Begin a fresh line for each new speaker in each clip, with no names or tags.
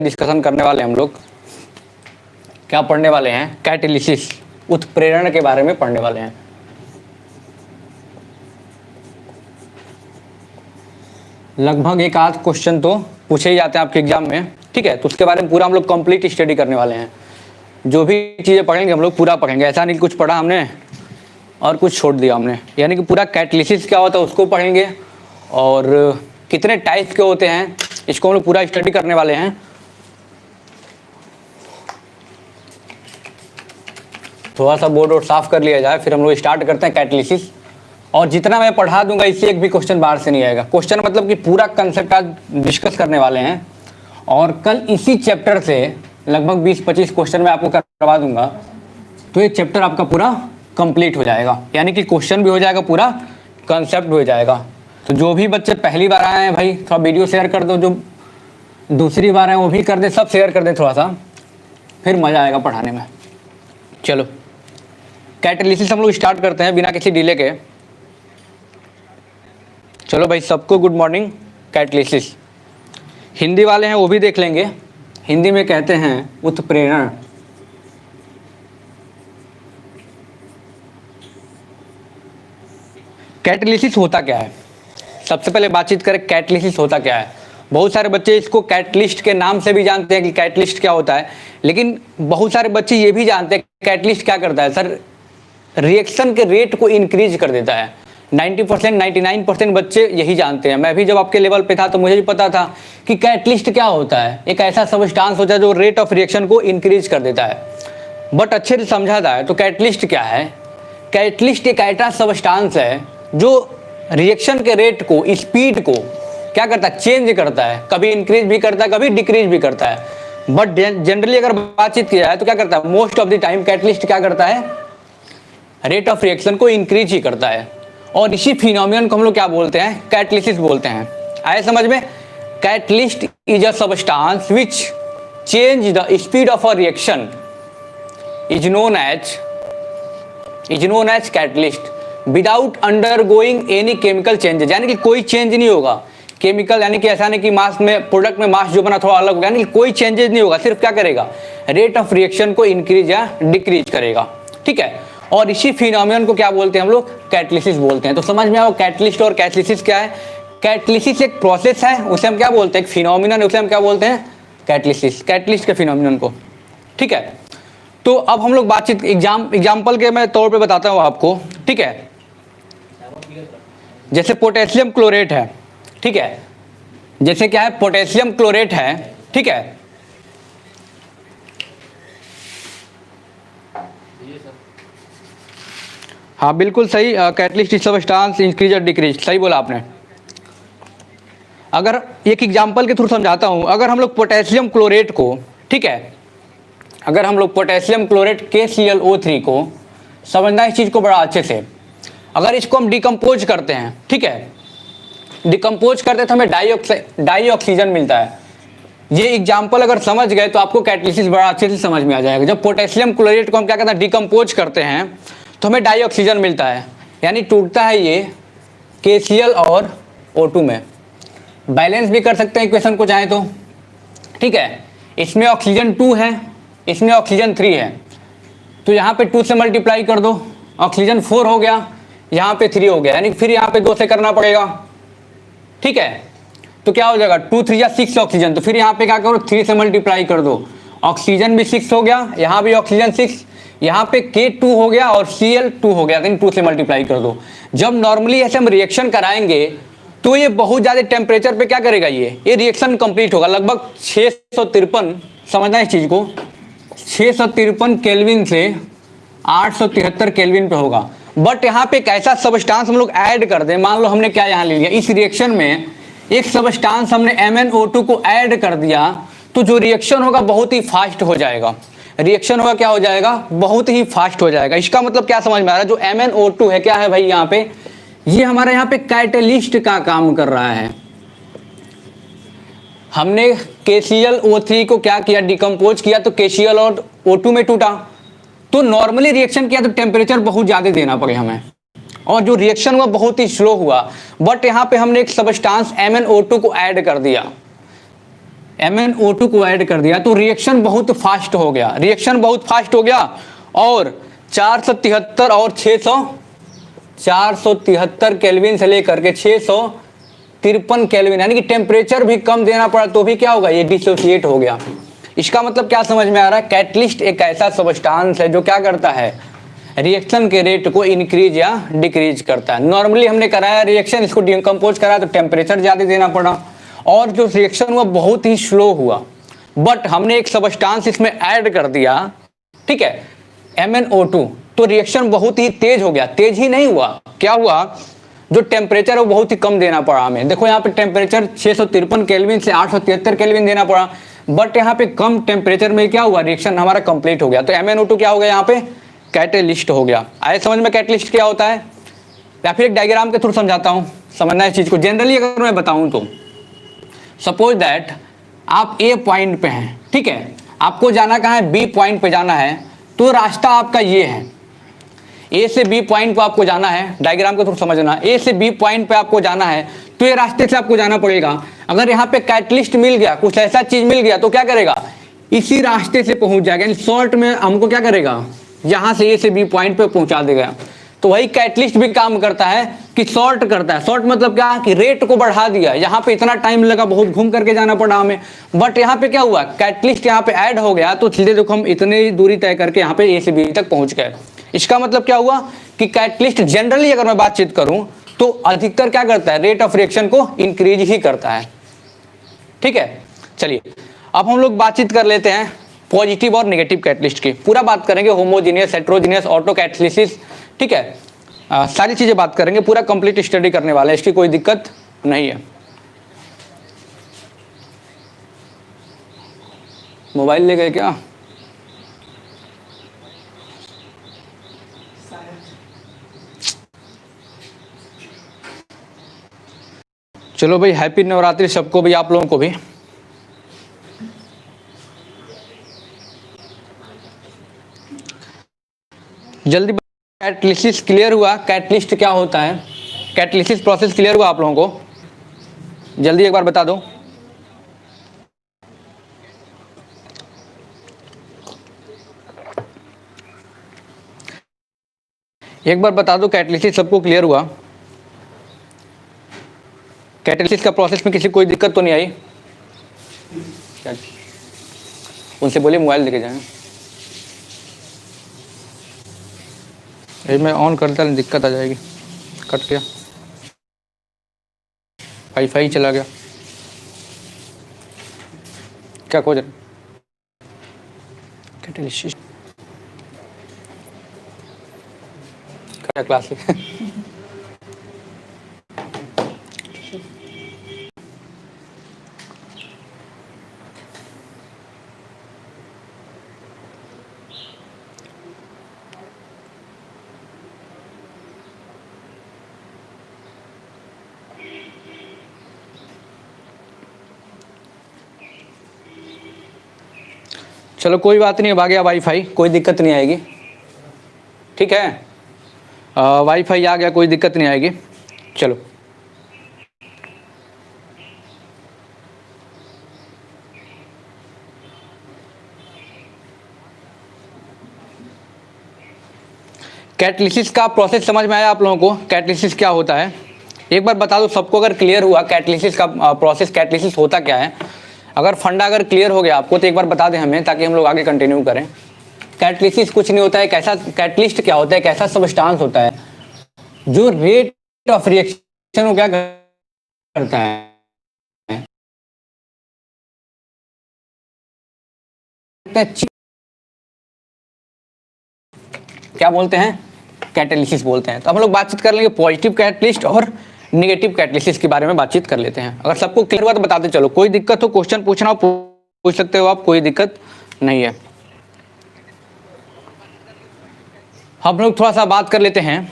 Discussion करने वाले हम लोग क्या पढ़ने वाले हैं, कैटालिसिस, उत्प्रेरण के बारे में पढ़ने वाले हैं। लगभग एक आध क्वेश्चन तो पूछे ही जाते हैं आपके एग्जाम में, ठीक है। तो उसके बारे में पूरा हम लोग कंप्लीट स्टडी करने वाले हैं। जो भी चीज़ें पढ़ेंगे हम लोग पूरा पढ़ेंगे, ऐसा नहीं कुछ पढ़ा हमने और कुछ छोड़ दिया हमने। यानी कि पूरा कैटालिसिस क्या होता है उसको पढ़ेंगे और कितने टाइप के होते हैं इसको हम लोग पूरा स्टडी करने वाले हैं। थोड़ा सा बोर्ड और साफ कर लिया जाए, फिर हम लोग स्टार्ट करते हैं कैटालिसिस। और जितना मैं पढ़ा दूंगा इससे एक भी क्वेश्चन बाहर से नहीं आएगा। क्वेश्चन मतलब कि पूरा कंसेप्ट आज डिस्कस करने वाले हैं और कल इसी चैप्टर से लगभग 20-25 क्वेश्चन मैं आपको करवा दूंगा। तो ये चैप्टर आपका पूरा कंप्लीट हो जाएगा, यानी कि क्वेश्चन भी हो जाएगा, पूरा कंसेप्ट भी हो जाएगा। तो जो भी बच्चे पहली बार आए हैं भाई थोड़ा वीडियो शेयर कर दो, जो दूसरी बार आए वो भी कर दे, सब शेयर कर दे थोड़ा सा, फिर मज़ा आएगा पढ़ाने में। चलो कैटालिसिस हम लोग स्टार्ट करते हैं बिना किसी डिले के। चलो भाई सबको गुड मॉर्निंग। कैटालिसिस हिंदी वाले हैं वो भी देख लेंगे, हिंदी में कहते हैं उत्प्रेरण। कैटालिसिस होता क्या है, सबसे पहले बातचीत करें कैटालिसिस होता क्या है। बहुत सारे बच्चे इसको कैटलिस्ट के नाम से भी जानते हैं कि कैटलिस्ट क्या होता है, लेकिन बहुत सारे बच्चे ये भी जानते हैं कैटलिस्ट क्या करता है। सर रिएक्शन के रेट को इंक्रीज कर देता है। 90% 99% बच्चे यही जानते हैं। मैं भी जब आपके लेवल पे था तो मुझे भी पता था कि कैटलिस्ट क्या होता है। एक ऐसा सबस्टांस होता है जो रेट ऑफ रिएक्शन को इंक्रीज कर देता है। बट अच्छे से समझा जाए तो कैटलिस्ट क्या है। कैटलिस्ट एक ऐसा सबस्टांस है जो रिएक्शन के रेट को, स्पीड को क्या करता है, चेंज करता है। कभी इंक्रीज भी करता है, कभी डिक्रीज भी करता है। बट जनरली अगर बातचीत किया जाए तो क्या करता है, most of the time catalyst क्या करता है, रेट ऑफ रिएक्शन को इंक्रीज ही करता है। और इसी फिनोमिनन को हम लोग क्या बोलते हैं, कैटालिसिस बोलते हैं। आए समझ में। Catalyst is a substance which change the speed of a reaction is known as catalyst without undergoing any chemical changes. यानी कि कोई चेंज नहीं होगा केमिकल, यानी कि ऐसा नहीं कि मास में, प्रोडक्ट में मास जो बना थोड़ा अलग होगा, यानी कि कोई चेंजेस नहीं होगा। सिर्फ क्या करेगा, रेट ऑफ रिएक्शन को इंक्रीज या डिक्रीज करेगा, ठीक है। और इसी फिनोमिनन को क्या बोलते हैं हम लोग, कैटालिसिस बोलते हैं। तो समझ में आओ कैटलिस्ट और कैटालिसिस क्या है। कैटालिसिस एक प्रोसेस है, उसे हम क्या बोलते हैं, एक फिनोमिनन, उसे हम क्या बोलते हैं, कैटालिसिस, कैटालिस्ट के फिनोमिनन को, ठीक है। तो अब हम लोग बातचीत एग्जाम्पल के मैं तौर पे बताता हूँ आपको, ठीक है। जैसे पोटेशियम क्लोरेट है, ठीक है। जैसे क्या है, पोटेशियम क्लोरेट है, ठीक है। हाँ बिल्कुल सही, कैटलिस्ट सबस्टांस इंक्रीज और डिक्रीज, सही बोला आपने। अगर एक एग्जांपल के थ्रू समझाता हूँ, अगर हम लोग पोटेशियम क्लोरेट को, ठीक है, अगर हम लोग पोटेशियम क्लोरेट KClO3 को समझना इस चीज़ को बड़ा अच्छे से, अगर इसको हम डिकम्पोज करते हैं, ठीक है, डिकम्पोज करते तो हमें डाई ऑक्सीजन मिलता है। ये एग्जाम्पल अगर समझ गए तो आपको कैटालिसिस बड़ा अच्छे से समझ में आ जाएगा। जब पोटेशियम क्लोरेट को हम क्या कहते हैं, डिकम्पोज करते हैं तो हमें डाई ऑक्सीजन मिलता है, यानी टूटता है ये KCl और O2 में। बैलेंस भी कर सकते हैं इक्वेशन को चाहे तो, ठीक है। इसमें ऑक्सीजन 2 है, इसमें ऑक्सीजन 3 है, तो यहाँ पे 2 से मल्टीप्लाई कर दो, ऑक्सीजन 4 हो गया, यहाँ पे 3 हो गया, यानी फिर यहाँ पे 2 से करना पड़ेगा, ठीक है। तो क्या हो जाएगा, 2 3 या 6 ऑक्सीजन, तो फिर यहाँ पे क्या करो, 3 से मल्टीप्लाई कर दो, ऑक्सीजन भी 6 हो गया, यहाँ भी ऑक्सीजन 6, यहाँ पे K2 हो गया और Cl2 हो गया, लेकिन 2 से मल्टीप्लाई कर दो। जब नॉर्मली ऐसे हम रिएक्शन कराएंगे तो ये बहुत ज़्यादा टेम्परेचर पे क्या करेगा, ये रिएक्शन कंप्लीट होगा। लगभग 653, समझना इस चीज़ को, 653 केल्विन से 873 केल्विन पे होगा। बट यहाँ पे एक ऐसा सबस्टांस हम लोग ऐड कर दें, मान लो हमने क्या यहाँ ले लिया, इस रिएक्शन में एक सबस्टांस हमने MnO2 को ऐड कर दिया, तो जो रिएक्शन होगा बहुत ही फास्ट हो जाएगा। रिएक्शन होगा क्या हो जाएगा, बहुत ही फास्ट हो जाएगा। इसका मतलब क्या समझ में आ रहा है, जो MnO2 है क्या है भाई, यहाँ पे ये हमारा यहाँ पे कैटालिस्ट का काम कर रहा है। हमने KClO3 को क्या किया, डिकम्पोज किया, तो KCl और O2 में टूटा। तो नॉर्मली रिएक्शन किया तो टेम्परेचर बहुत ज़्यादा देना पड़े हमें, और जो रिएक्शन हुआ बहुत ही स्लो हुआ। बट यहाँ पे हमने एक सबस्टांस MnO2 को ऐड कर दिया, MnO2 को ऐड कर दिया तो रिएक्शन बहुत फास्ट हो गया, रिएक्शन बहुत फास्ट हो गया और 473 और 600, 473 केल्विन से लेकर के 653 केल्विन, यानी कि टेम्परेचर भी कम देना पड़ा तो भी क्या होगा, ये डिसोसिएट हो गया। इसका मतलब क्या समझ में आ रहा है, कैटलिस्ट एक ऐसा सब्सटेंस है जो क्या करता है, रिएक्शन के रेट को इंक्रीज या डिक्रीज करता है। नॉर्मली हमने कराया रिएक्शन, इसको डिकम्पोज कराया तो टेम्परेचर ज़्यादा देना पड़ा और जो रिएक्शन हुआ बहुत ही स्लो हुआ, बट हमने एक सब्सटेंस इसमें ऐड कर दिया, ठीक है, MnO2, तो रिएक्शन बहुत ही तेज हो गया। तेज ही नहीं हुआ, क्या हुआ, जो टेम्परेचर है वो बहुत ही कम देना पड़ा हमें। देखो यहाँ पे टेम्परेचर 653 केल्विन से 873 केल्विन देना पड़ा, बट यहाँ पे कम टेम्परेचर में क्या हुआ, रिएक्शन हमारा कंप्लीट हो गया। तो MnO2 क्या हो गया, यहाँ पे कैटेलिस्ट हो गया। आए समझ में कैटेलिस्ट क्या होता है, या फिर एक डायग्राम के थ्रू समझाता हूँ, समझना इस चीज को। जनरली अगर मैं बताऊँ तो सपोज दैट आप A पॉइंट पे हैं, ठीक है, आपको जाना कहाँ है, B पॉइंट पे जाना है, तो रास्ता आपका ये है, A से B पॉइंट पे आपको जाना है, डायग्राम के थ्रू समझना, A से B पॉइंट पे आपको जाना है तो ये रास्ते से आपको जाना पड़ेगा। अगर यहाँ पे कैटलिस्ट मिल गया, कुछ ऐसा चीज मिल गया तो क्या करेगा, इसी रास्ते से पहुंच जाएगा, यानी शॉर्ट में हमको क्या करेगा, यहाँ से A से B पॉइंट पे पहुंचा देगा। तो वही कैटलिस्ट भी काम करता है कि शॉर्ट करता है। शॉर्ट मतलब क्या, कि रेट को बढ़ा दिया, यहाँ पे इतना टाइम लगा, बहुत घूम करके जाना पड़ा हमें, बट यहाँ पे क्या हुआ, कैटलिस्ट यहाँ पे ऐड हो गया तो सीधे देखो हम इतने दूरी तय करके यहाँ पे A से B तक पहुंच गए। इसका मतलब क्या हुआ कि कैटलिस्ट जनरली अगर मैं बातचीत करूं तो अधिकतर क्या करता है, रेट ऑफ रिएक्शन को इंक्रीज ही करता है, ठीक है। चलिए अब हम लोग बातचीत कर लेते हैं पॉजिटिव और नेगेटिव कैटलिस्ट की। पूरा बात करेंगे होमोजीनियस, हेट्रोजीनियस, ऑटो कैटलिसिस, ठीक है, सारी चीजें बात करेंगे, पूरा कंप्लीट स्टडी करने वाले हैं, इसकी कोई दिक्कत नहीं है। मोबाइल ले गए क्या, चलो भाई, हैप्पी नवरात्रि सबको भी, आप लोगों को भी। जल्दी, कैटलिसिस क्लियर हुआ, कैटलिस्ट क्या होता है, कैटलिसिस प्रोसेस क्लियर हुआ आप लोगों को, जल्दी एक बार बता दो। एक बार बता दो, कैटलिसिस सबको क्लियर हुआ, कैटलिसिस का प्रोसेस में किसी कोई दिक्कत तो नहीं आई, उनसे बोलिए मोबाइल लेके जाएं। मैं ऑन करता नहीं, दिक्कत आ जाएगी, कट गया, वाईफाई चला गया, क्या खोज रहे, कैटलिसिस क्या क्लास है। चलो कोई बात नहीं, अब आ गया वाईफाई, कोई दिक्कत नहीं आएगी, ठीक है, वाईफाई आ गया, कोई दिक्कत नहीं आएगी। चलो कैटलिसिस का प्रोसेस समझ में आया आप लोगों को, कैटलिसिस क्या होता है एक बार बता दो सबको, अगर क्लियर हुआ कैटलिसिस का प्रोसेस, कैटलिसिस होता क्या है, अगर फंडा अगर क्लियर हो गया आपको तो एक बार बता दें हमें, ताकि हम लोग आगे कंटिन्यू करें। कैटलिसिस कुछ नहीं होता है, कैसा कैटलिस्ट क्या होता है, कैसा सब्सटेंस होता है जो रेट ऑफ रिएक्शन को क्या करता है, क्या बोलते हैं, कैटालिसिस बोलते हैं। तो हम लोग बातचीत कर लेंगे पॉजिटिव कैटलिस्ट और नेगेटिव कैटलिसिस के बारे में बातचीत कर लेते हैं। अगर सबको क्लियर हुआ तो बताते चलो, कोई दिक्कत हो क्वेश्चन पूछना हो पूछ सकते हो आप, कोई दिक्कत नहीं है। हम लोग थोड़ा सा बात कर लेते हैं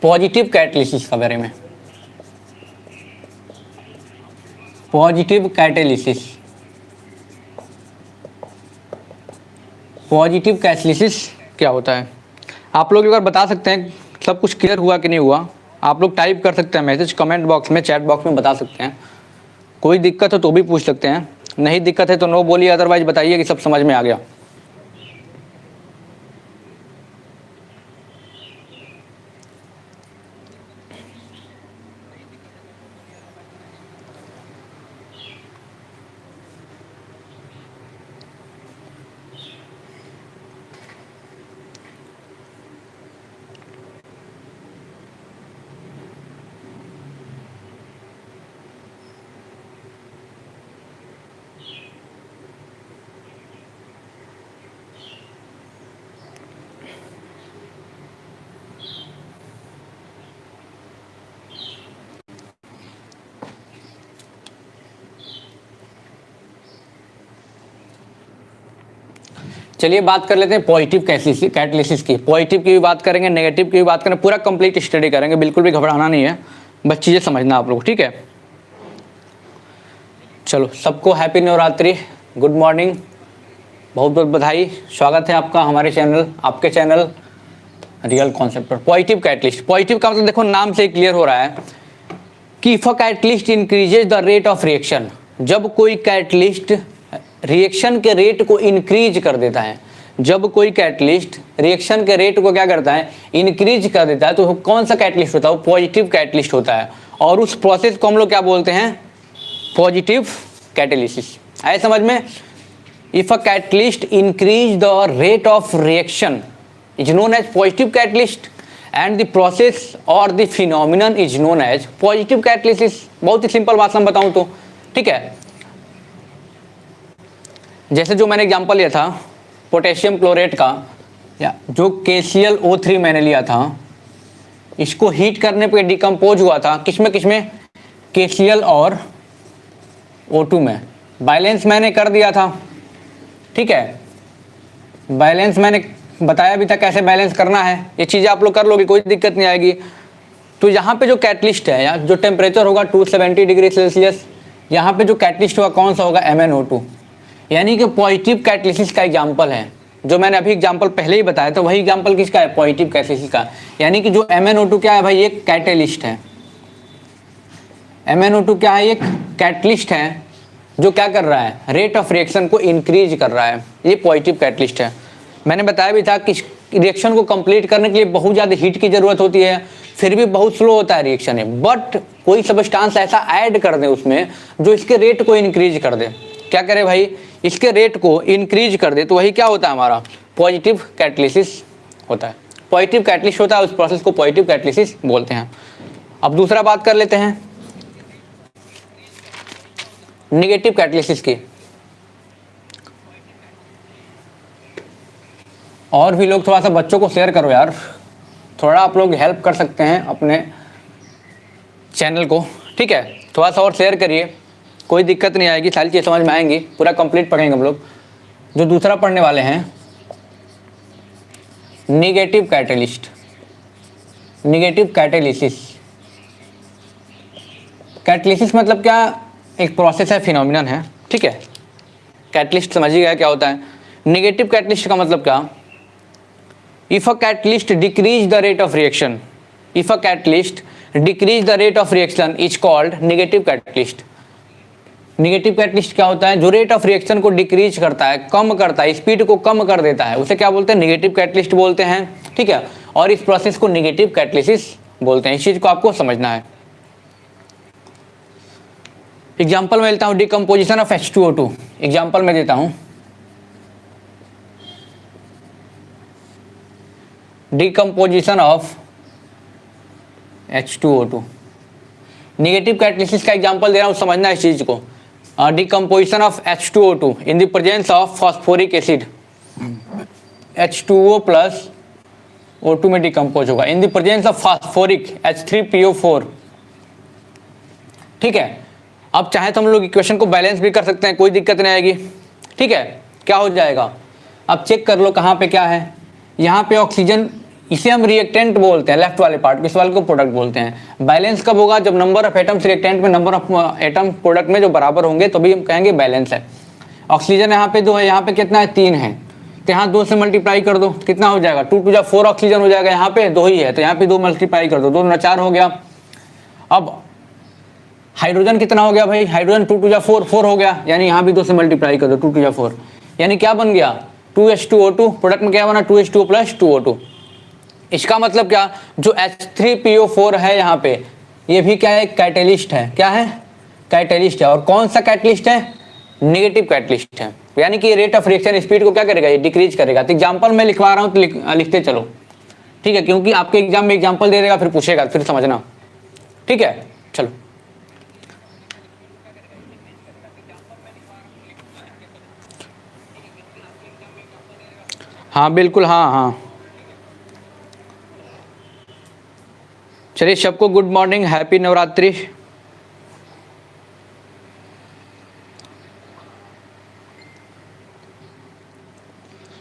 पॉजिटिव कैटलिसिस के बारे में। पॉजिटिव कैटालिसिस, पॉजिटिव कैटलिसिस क्या होता है, आप लोग एक बार बता सकते हैं सब कुछ क्लियर हुआ कि नहीं हुआ, आप लोग टाइप कर सकते हैं मैसेज कमेंट बॉक्स में, चैट बॉक्स में बता सकते हैं। कोई दिक्कत हो तो भी पूछ सकते हैं, नहीं दिक्कत है तो नो बोलिए, अदरवाइज बताइए कि सब समझ में आ गया। चलिए बात कर लेते हैं पॉजिटिव कैटलिसिस की। पॉजिटिव की भी बात करेंगे, नेगेटिव की भी बात करेंगे, पूरा कंप्लीट स्टडी करेंगे, बिल्कुल भी घबराना नहीं है, बस चीज़ें समझना आप लोग, ठीक है। चलो सबको हैप्पी नवरात्रि, गुड मॉर्निंग, बहुत बहुत बधाई, स्वागत है आपका हमारे चैनल, आपके चैनल रियल कॉन्सेप्ट पर। पॉजिटिव कैटलिस्ट, पॉजिटिव का मतलब देखो नाम से क्लियर हो रहा है कि if a catalyst increases the rate of reaction, जब कोई कैटलिस्ट रिएक्शन के रेट को इंक्रीज कर देता है, जब कोई कैटलिस्ट रिएक्शन के रेट को क्या करता है, इंक्रीज कर देता है, तो कौन सा कैटलिस्ट होता है, वो पॉजिटिव कैटलिस्ट होता है। और उस प्रोसेस को हम लोग क्या बोलते हैं, पॉजिटिव कैटालिसिस। आए समझ में? If a catalyst increase the rate of reaction is known as positive catalyst and the process और the phenomenon is known as positive catalysis. बहुत ही सिंपल भाषा में बताऊं तो, ठीक है। जैसे जो मैंने एग्जांपल लिया था पोटेशियम क्लोरेट का, या जो KClO3 मैंने लिया था, इसको हीट करने पे डिकम्पोज हुआ था किसमें किसमें, KCl और O2 में। बैलेंस मैंने कर दिया था, ठीक है, बैलेंस मैंने बताया भी था कैसे बैलेंस करना है, ये चीज़ें आप लोग कर लोगे, कोई दिक्कत नहीं आएगी। तो यहाँ पे जो कैटलिस्ट है, या जो टेम्परेचर होगा 270 डिग्री सेल्सियस, यहाँ पे जो कैटलिस्ट होगा कौन सा होगा, MnO2, यानी कि पॉजिटिव कैटलिसिस का एग्जाम्पल है। जो मैंने अभी एग्जाम्पल पहले ही बताया था वही एग्जाम्पल किसका है, पॉजिटिव कैटलिसिस का। यानी कि जो MnO2 क्या है भाई, एक कैटलिस्ट है। MnO2 क्या है, एक कैटलिस्ट है जो क्या कर रहा है, रेट ऑफ रिएक्शन को इंक्रीज कर रहा है, ये पॉजिटिव कैटलिस्ट है। मैंने बताया भी था कि रिएक्शन को कंप्लीट करने के लिए बहुत ज़्यादा हीट की ज़रूरत होती है, फिर भी बहुत स्लो होता है रिएक्शन है, बट कोई सब्सटेंस ऐसा ऐड कर दे उसमें जो इसके रेट को इंक्रीज कर दे। क्या करे भाई, इसके रेट को इंक्रीज कर दे, तो वही क्या होता है हमारा, पॉजिटिव कैटलिसिस होता है। पॉजिटिव कैटलिस्ट होता है, उस प्रोसेस को पॉजिटिव कैटलिसिस बोलते हैं। अब दूसरा बात कर लेते हैं नेगेटिव कैटलिसिस की। और भी लोग थोड़ा सा बच्चों को शेयर करो यार, थोड़ा आप लोग हेल्प कर सकते हैं अपने चैनल को, ठीक है, थोड़ा सा और शेयर करिए, कोई दिक्कत नहीं आएगी, सारी चीज़ समझ में आएंगी, पूरा कंप्लीट पढ़ेंगे हम लोग। जो दूसरा पढ़ने वाले हैं negative catalyst, negative catalysis. Catalysis मतलब क्या, एक प्रोसेस है, फिनोमिनन है, ठीक है। कैटलिस्ट समझिएगा क्या होता है। नेगेटिव कैटलिस्ट का मतलब क्या, if a catalyst decrease the rate of reaction, if a catalyst decrease the rate of reaction is called negative catalyst. Negative catalyst क्या होता है, जो रेट ऑफ रिएक्शन को डिक्रीज करता है, कम करता है, स्पीड को कम कर देता है, उसे क्या बोलते हैं, नेगेटिव कैटलिस्ट बोलते हैं, ठीक है। और इस प्रोसेस को नेगेटिव कैटलिसिस बोलते हैं, इस चीज को आपको समझना है। एग्जाम्पल में लेता हूं, डिकम्पोजिशन ऑफ H2O2, एग्जाम्पल में देता हूं, decomposition of H2O2। Negative catalysis का एग्जाम्पल दे रहा हूं, समझना इस चीज को। Decomposition of H2O2 in the presence of phosphoric acid, H2O plus O2 में डिकम्पोज होगा इन the presence of phosphoric H3PO4, ठीक है। अब चाहे तो हम लोग इक्वेशन को बैलेंस भी कर सकते हैं, कोई दिक्कत नहीं आएगी, ठीक है। क्या हो जाएगा, अब चेक कर लो कहाँ पे क्या है, यहाँ पे ऑक्सीजन, इसे हम रिएक्टेंट बोलते हैं, लेफ्ट वाले पार्ट, इस वाले को प्रोडक्ट बोलते हैं। बैलेंस कब होगा, जब नंबर ऑफ एटम्स रिएक्टेंट में नंबर ऑफ एटम प्रोडक्ट में जो बराबर होंगे तभी हम कहेंगे बैलेंस है। ऑक्सीजन यहाँ पे 2 है, यहाँ पे कितना है, 3 है, तो यहाँ 2 से मल्टीप्लाई कर दो, कितना हो जाएगा 2 टू 4 ऑक्सीजन हो जाएगा, यहाँ पे 2 ही है तो यहाँ पे 2 मल्टीप्लाई कर दो, 2 दूना 4 हो गया। अब हाइड्रोजन कितना हो गया भाई, हाइड्रोजन 2 टू 4 हो गया, यानी यहाँ भी 2 से मल्टीप्लाई कर दो 2 टू 4, यानी क्या बन गया 2H2O2, प्रोडक्ट में क्या बना 2H2O प्लस 2O2। इसका मतलब क्या, जो H3PO4 है यहाँ पे, ये भी क्या है कैटेलिस्ट है, क्या है कैटेलिस्ट है, और कौन सा कैटलिस्ट है, नेगेटिव कैटलिस्ट है, यानी कि रेट ऑफ रिएक्शन स्पीड को क्या करेगा, ये डिक्रीज करेगा। तो एग्जांपल मैं लिखवा रहा हूँ तो लिखते चलो, ठीक है, क्योंकि आपके एग्जाम में एग्जांपल दे देगा फिर पूछेगा, फिर समझना, ठीक है चलो। हाँ बिल्कुल, हाँ हाँ, चलिए सबको good morning, happy Navratri.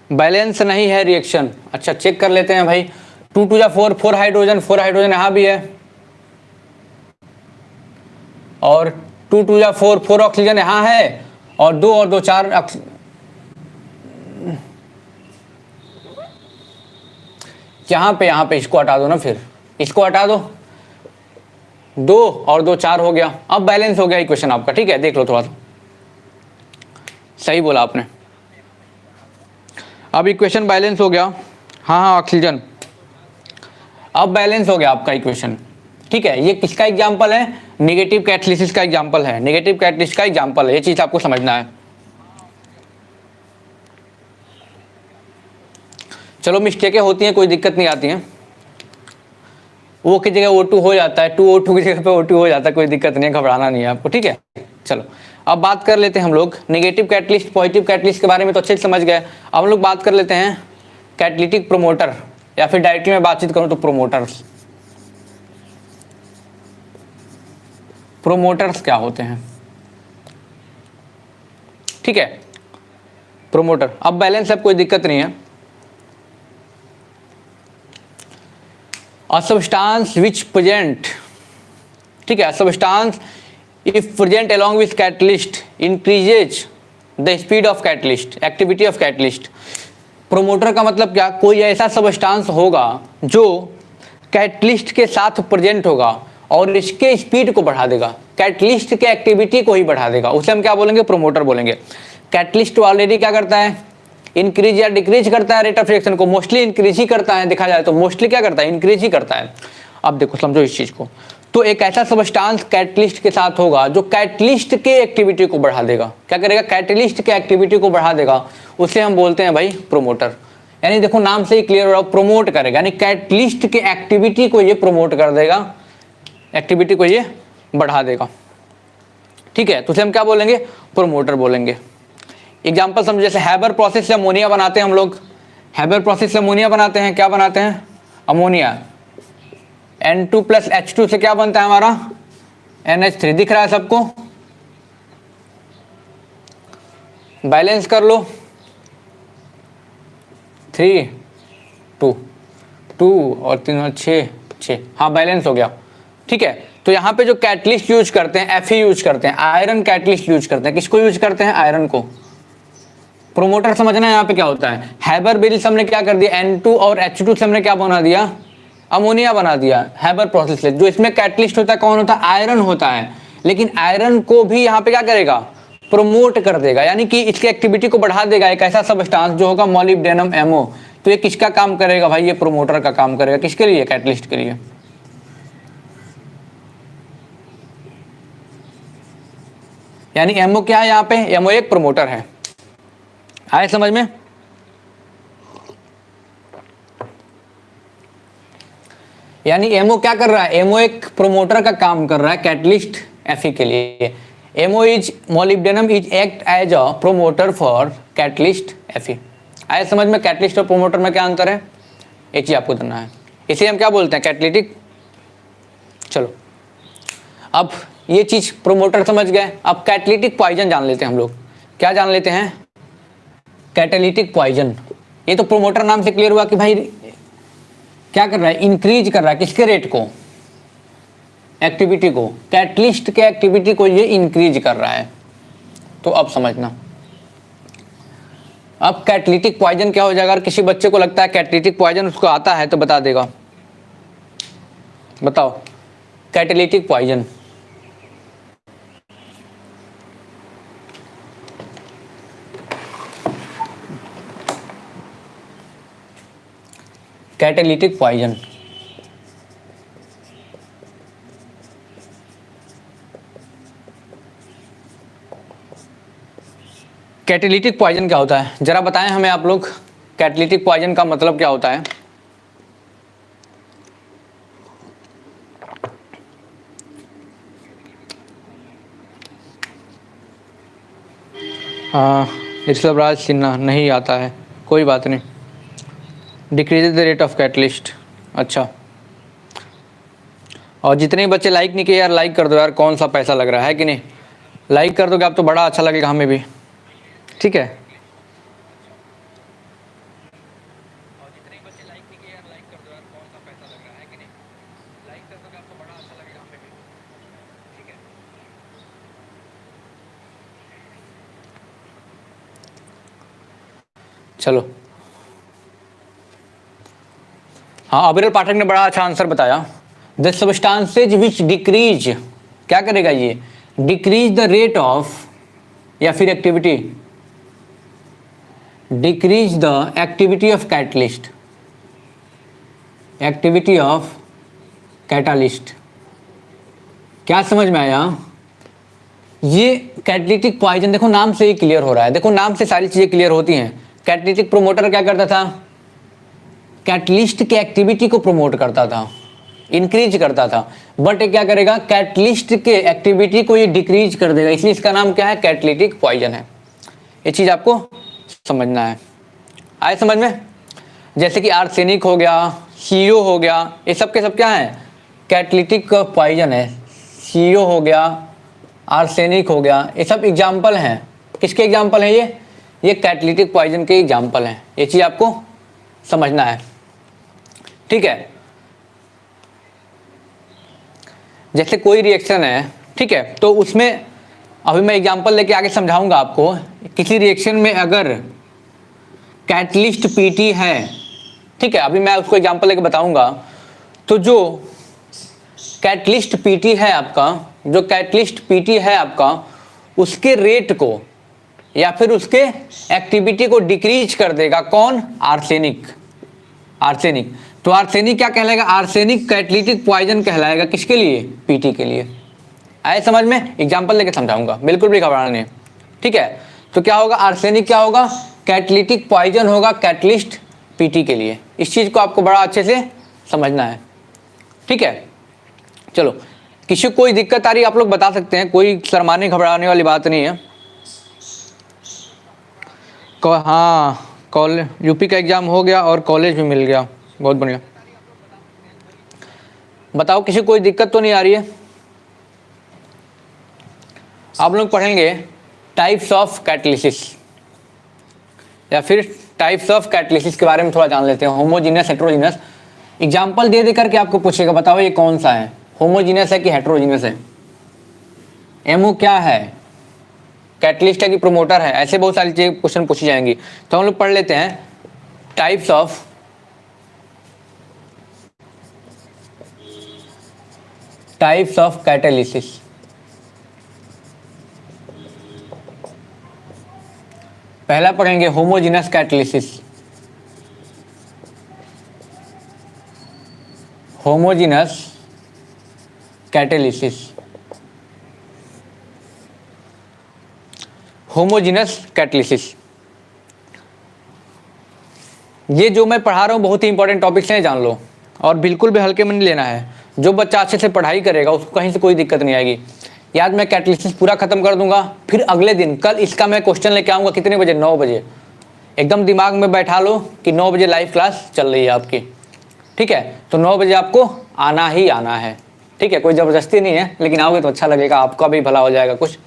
Balance नहीं है रिएक्शन, अच्छा चेक कर लेते हैं भाई, 2 टू 4 हाइड्रोजन यहाँ भी है, और 2 टू 4 ऑक्सीजन यहाँ है, और 2 और 2 4 यहाँ पे इसको हटा दो ना, फिर इसको हटा दो, 2 और 2 4 हो गया। अब बैलेंस हो गया इक्वेशन आपका, ठीक है, देख लो थोड़ा सा, सही बोला आपने, अब इक्वेशन बैलेंस हो गया, हाँ हाँ ऑक्सीजन, अब बैलेंस हो गया आपका इक्वेशन, ठीक है। ये किसका एग्जांपल है, नेगेटिव कैटलिसिस का एग्जांपल है, नेगेटिव कैटलिसिस का एग्जांपल है, ये चीज आपको समझना है। चलो मिस्टेकें होती हैं, कोई दिक्कत नहीं आती है, O की जगह O2 हो जाता है, 2O2 की जगह पे O2 हो जाता है, कोई दिक्कत नहीं है, घबराना नहीं है आपको, ठीक है। चलो अब बात कर लेते हैं हम लोग नेगेटिव कैटलिस्ट पॉजिटिव कैटलिस्ट के बारे में, तो अच्छे से समझ गए। अब हम लोग बात कर लेते हैं कैटलिटिक प्रोमोटर, या फिर डायरेक्टली मैं बातचीत करूं तो प्रोमोटर्स। प्रोमोटर्स क्या होते हैं, ठीक है, प्रोमोटर। अब बैलेंस अब कोई दिक्कत नहीं है। A substance which present, ठीक है, substance if present along with catalyst increases the speed of catalyst, activity of catalyst। Promoter का मतलब क्या, कोई ऐसा सबस्टांस होगा जो कैटलिस्ट के साथ प्रेजेंट होगा और इसके स्पीड को बढ़ा देगा, कैटलिस्ट के एक्टिविटी को ही बढ़ा देगा, उसे हम क्या बोलेंगे, प्रोमोटर बोलेंगे। कैटलिस्ट ऑलरेडी क्या करता है, इंक्रीज या डिक्रीज करता है रेट ऑफ रिएक्शन को, मोस्टली इंक्रीज ही करता है, देखा जाए तो मोस्टली क्या करता है, इंक्रीज ही करता है। अब देखो समझो इस चीज को, तो एक ऐसा सबस्टांस कैटलिस्ट के साथ होगा जो कैटलिस्ट के एक्टिविटी को बढ़ा देगा, क्या करेगा, कैटलिस्ट के एक्टिविटी को बढ़ा देगा, उसे हम बोलते हैं भाई प्रोमोटर। यानी देखो नाम से ही क्लियर हो रहा है, प्रोमोट करेगा, यानी कैटलिस्ट के एक्टिविटी को ये प्रोमोट कर देगा, एक्टिविटी को ये बढ़ा देगा, ठीक है, तो उसे हम क्या बोलेंगे, प्रोमोटर बोलेंगे। एग्जाम्पल समझो, जैसे हैबर प्रोसेस से अमोनिया बनाते हैं हम लोग, हैबर प्रोसेस से अमोनिया बनाते हैं, क्या बनाते हैं, अमोनिया, N2 प्लस H2 से क्या बनता है हमारा, NH3, दिख रहा है सबको, बैलेंस कर लो, 3 2 2 और 3 और 6, हाँ बैलेंस हो गया, ठीक है। तो यहाँ पे जो कैटलिस्ट यूज करते हैं Fe यूज करते हैं, आयरन कैटलिस्ट यूज करते हैं, किसको यूज करते हैं, आयरन को। प्रोमोटर समझना है यहाँ पे क्या होता है, हैबर बेरिल्स हमने क्या कर दिया, N2 और H2 से हमने क्या बना दिया, अमोनिया बना दिया, हैबर प्रोसेस से। जो इसमें कैटलिस्ट होता है कौन होता है, आयरन होता है, लेकिन आयरन को भी यहाँ पे क्या करेगा, प्रोमोट कर देगा, यानी कि इसकी एक्टिविटी को बढ़ा देगा, एक ऐसा सबस्टांस जो होगा मॉलिब्डेनम MO। तो ये किसका काम करेगा भाई, ये प्रोमोटर का काम करेगा, किसके लिए, कैटलिस्ट के लिए। यानी MO क्या है यहाँ पे, MO एक प्रोमोटर है, आए समझ में। यानी MO क्या कर रहा है, MO एक प्रोमोटर का काम कर रहा है कैटलिस्ट Fe के लिए। MO is molybdenum is act as a promoter for catalyst Fe। आए समझ में, कैटलिस्ट और प्रोमोटर में क्या अंतर है, ये चीज आपको जानना है, इसे हम क्या बोलते हैं, कैटलिटिक। चलो अब ये चीज प्रोमोटर समझ गए, अब कैटलिटिक पॉइजन जान लेते हैं हम लोग, क्या जान लेते हैं, कैटालिटिक पॉइजन। ये तो प्रोमोटर नाम से क्लियर हुआ कि भाई क्या कर रहा है, इंक्रीज कर रहा है, किसके रेट को, एक्टिविटी को, कैटलिस्ट के एक्टिविटी को ये इंक्रीज कर रहा है। तो अब समझना, अब कैटलिटिक पॉइजन क्या हो जाएगा? अगर किसी बच्चे को लगता है कैटलिटिक पॉइजन उसको आता है तो बता देगा, बताओ catalytic poison. Catalytic poison catalytic poison क्या होता है जरा बताएं हमें आप लोग। कैटलिटिक पॉइजन का मतलब क्या होता है? हाँ, ऋषभराज सिन्हा नहीं आता है, कोई बात नहीं। Decrease the rate of catalyst, अच्छा। और जितने बच्चे लाइक नहीं किए यार लाइक कर दो यार, कौन सा पैसा लग रहा है कि नहीं, लाइक कर दोगे आप तो बड़ा अच्छा लगेगा हमें भी, ठीक है। चलो, हाँ अविरल पाठक ने बड़ा अच्छा आंसर बताया। द सब्सटेंसेज विच डिक्रीज, क्या करेगा ये? डिक्रीज द रेट ऑफ या फिर activity, decrease the activity of catalyst, activity of catalyst. क्या समझ में आया? ये कैटलिटिक पॉइजन देखो नाम से ही क्लियर हो रहा है, देखो नाम से सारी चीजें क्लियर होती हैं। कैटलिटिक प्रोमोटर क्या करता था? कैटलिस्ट के एक्टिविटी को प्रमोट करता था, इंक्रीज करता था। बट ये क्या करेगा? कैटलिस्ट के एक्टिविटी को ये डिक्रीज कर देगा, इसलिए इसका नाम क्या है? कैटलिटिक पॉइजन है। ये चीज आपको समझना है, आए समझ में? जैसे कि आर्सेनिक हो गया, CO हो गया, ये सब के सब क्या है? कैटलिटिक पॉइजन है। CO हो गया, आर्सेनिक हो गया, ये सब एग्जाम्पल हैं। किसके एग्जाम्पल हैं ये कैटलिटिक पॉइजन के एग्जाम्पल हैं। ये चीज आपको समझना है, ठीक है। जैसे कोई रिएक्शन है, ठीक है, तो उसमें अभी मैं एग्जांपल लेके आगे समझाऊंगा आपको। किसी रिएक्शन में अगर कैटलिस्ट PT है, ठीक है, अभी मैं उसको एग्जांपल लेके बताऊंगा। तो जो कैटलिस्ट PT है आपका, जो कैटलिस्ट PT है आपका, उसके रेट को या फिर उसके एक्टिविटी को डिक्रीज कर देगा कौन? आर्सेनिक। आर्सेनिक, तो आर्सेनिक क्या कहलाएगा? आर्सेनिक कैटलिटिक पॉइजन कहलाएगा। किसके लिए? PT के लिए। आए समझ में? एग्जांपल लेके समझाऊंगा, बिल्कुल भी घबराना नहीं, ठीक है। तो क्या होगा? आर्सेनिक क्या होगा? कैटलिटिक पॉइजन होगा कैटलिस्ट PT के लिए। इस चीज को आपको बड़ा अच्छे से समझना है, ठीक है। चलो, किसी को कोई दिक्कत आ रही है आप लोग बता सकते हैं, कोई शर्माने घबराने वाली बात नहीं है। हाँ, कॉलेज UP का एग्जाम हो गया और कॉलेज भी मिल गया, बहुत बढ़िया। बताओ किसी कोई दिक्कत तो नहीं आ रही है? आप लोग पढ़ेंगे टाइप्स ऑफ कैटलिसिस, या फिर टाइप्स ऑफ कैटलिसिस के बारे में थोड़ा जान लेते हैं। होमोजीनियस, हेट्रोजीनियस, एग्जाम्पल दे देकर के आपको पूछेगा बताओ ये कौन सा है, होमोजीनियस है कि हेट्रोजीनियस है। MO क्या है? कैटलिस्ट है कि प्रोमोटर है? ऐसे बहुत सारी चीजें क्वेश्चन पूछी जाएंगी। तो हम लोग पढ़ लेते हैं टाइप्स ऑफ कैटालिसिस। पहला पढ़ेंगे homogeneous catalysis. Homogeneous catalysis, homogeneous catalysis. ये जो मैं पढ़ा रहा हूँ बहुत ही इंपॉर्टेंट टॉपिक्स हैं, जान लो, और बिल्कुल भी हल्के में नहीं लेना है। जो बच्चा अच्छे से पढ़ाई करेगा उसको कहीं से कोई दिक्कत नहीं आएगी। याद मैं कैटालिसिस पूरा खत्म कर दूंगा, फिर अगले दिन कल इसका मैं क्वेश्चन लेके आऊँगा। कितने बजे? 9 बजे। एकदम दिमाग में बैठा लो कि 9 बजे लाइव क्लास चल रही है आपकी, ठीक है। तो 9 बजे आपको आना ही आना है, ठीक है। कोई ज़बरदस्ती नहीं है, लेकिन आओगे तो अच्छा लगेगा, आपका भी भला हो जाएगा कुछ।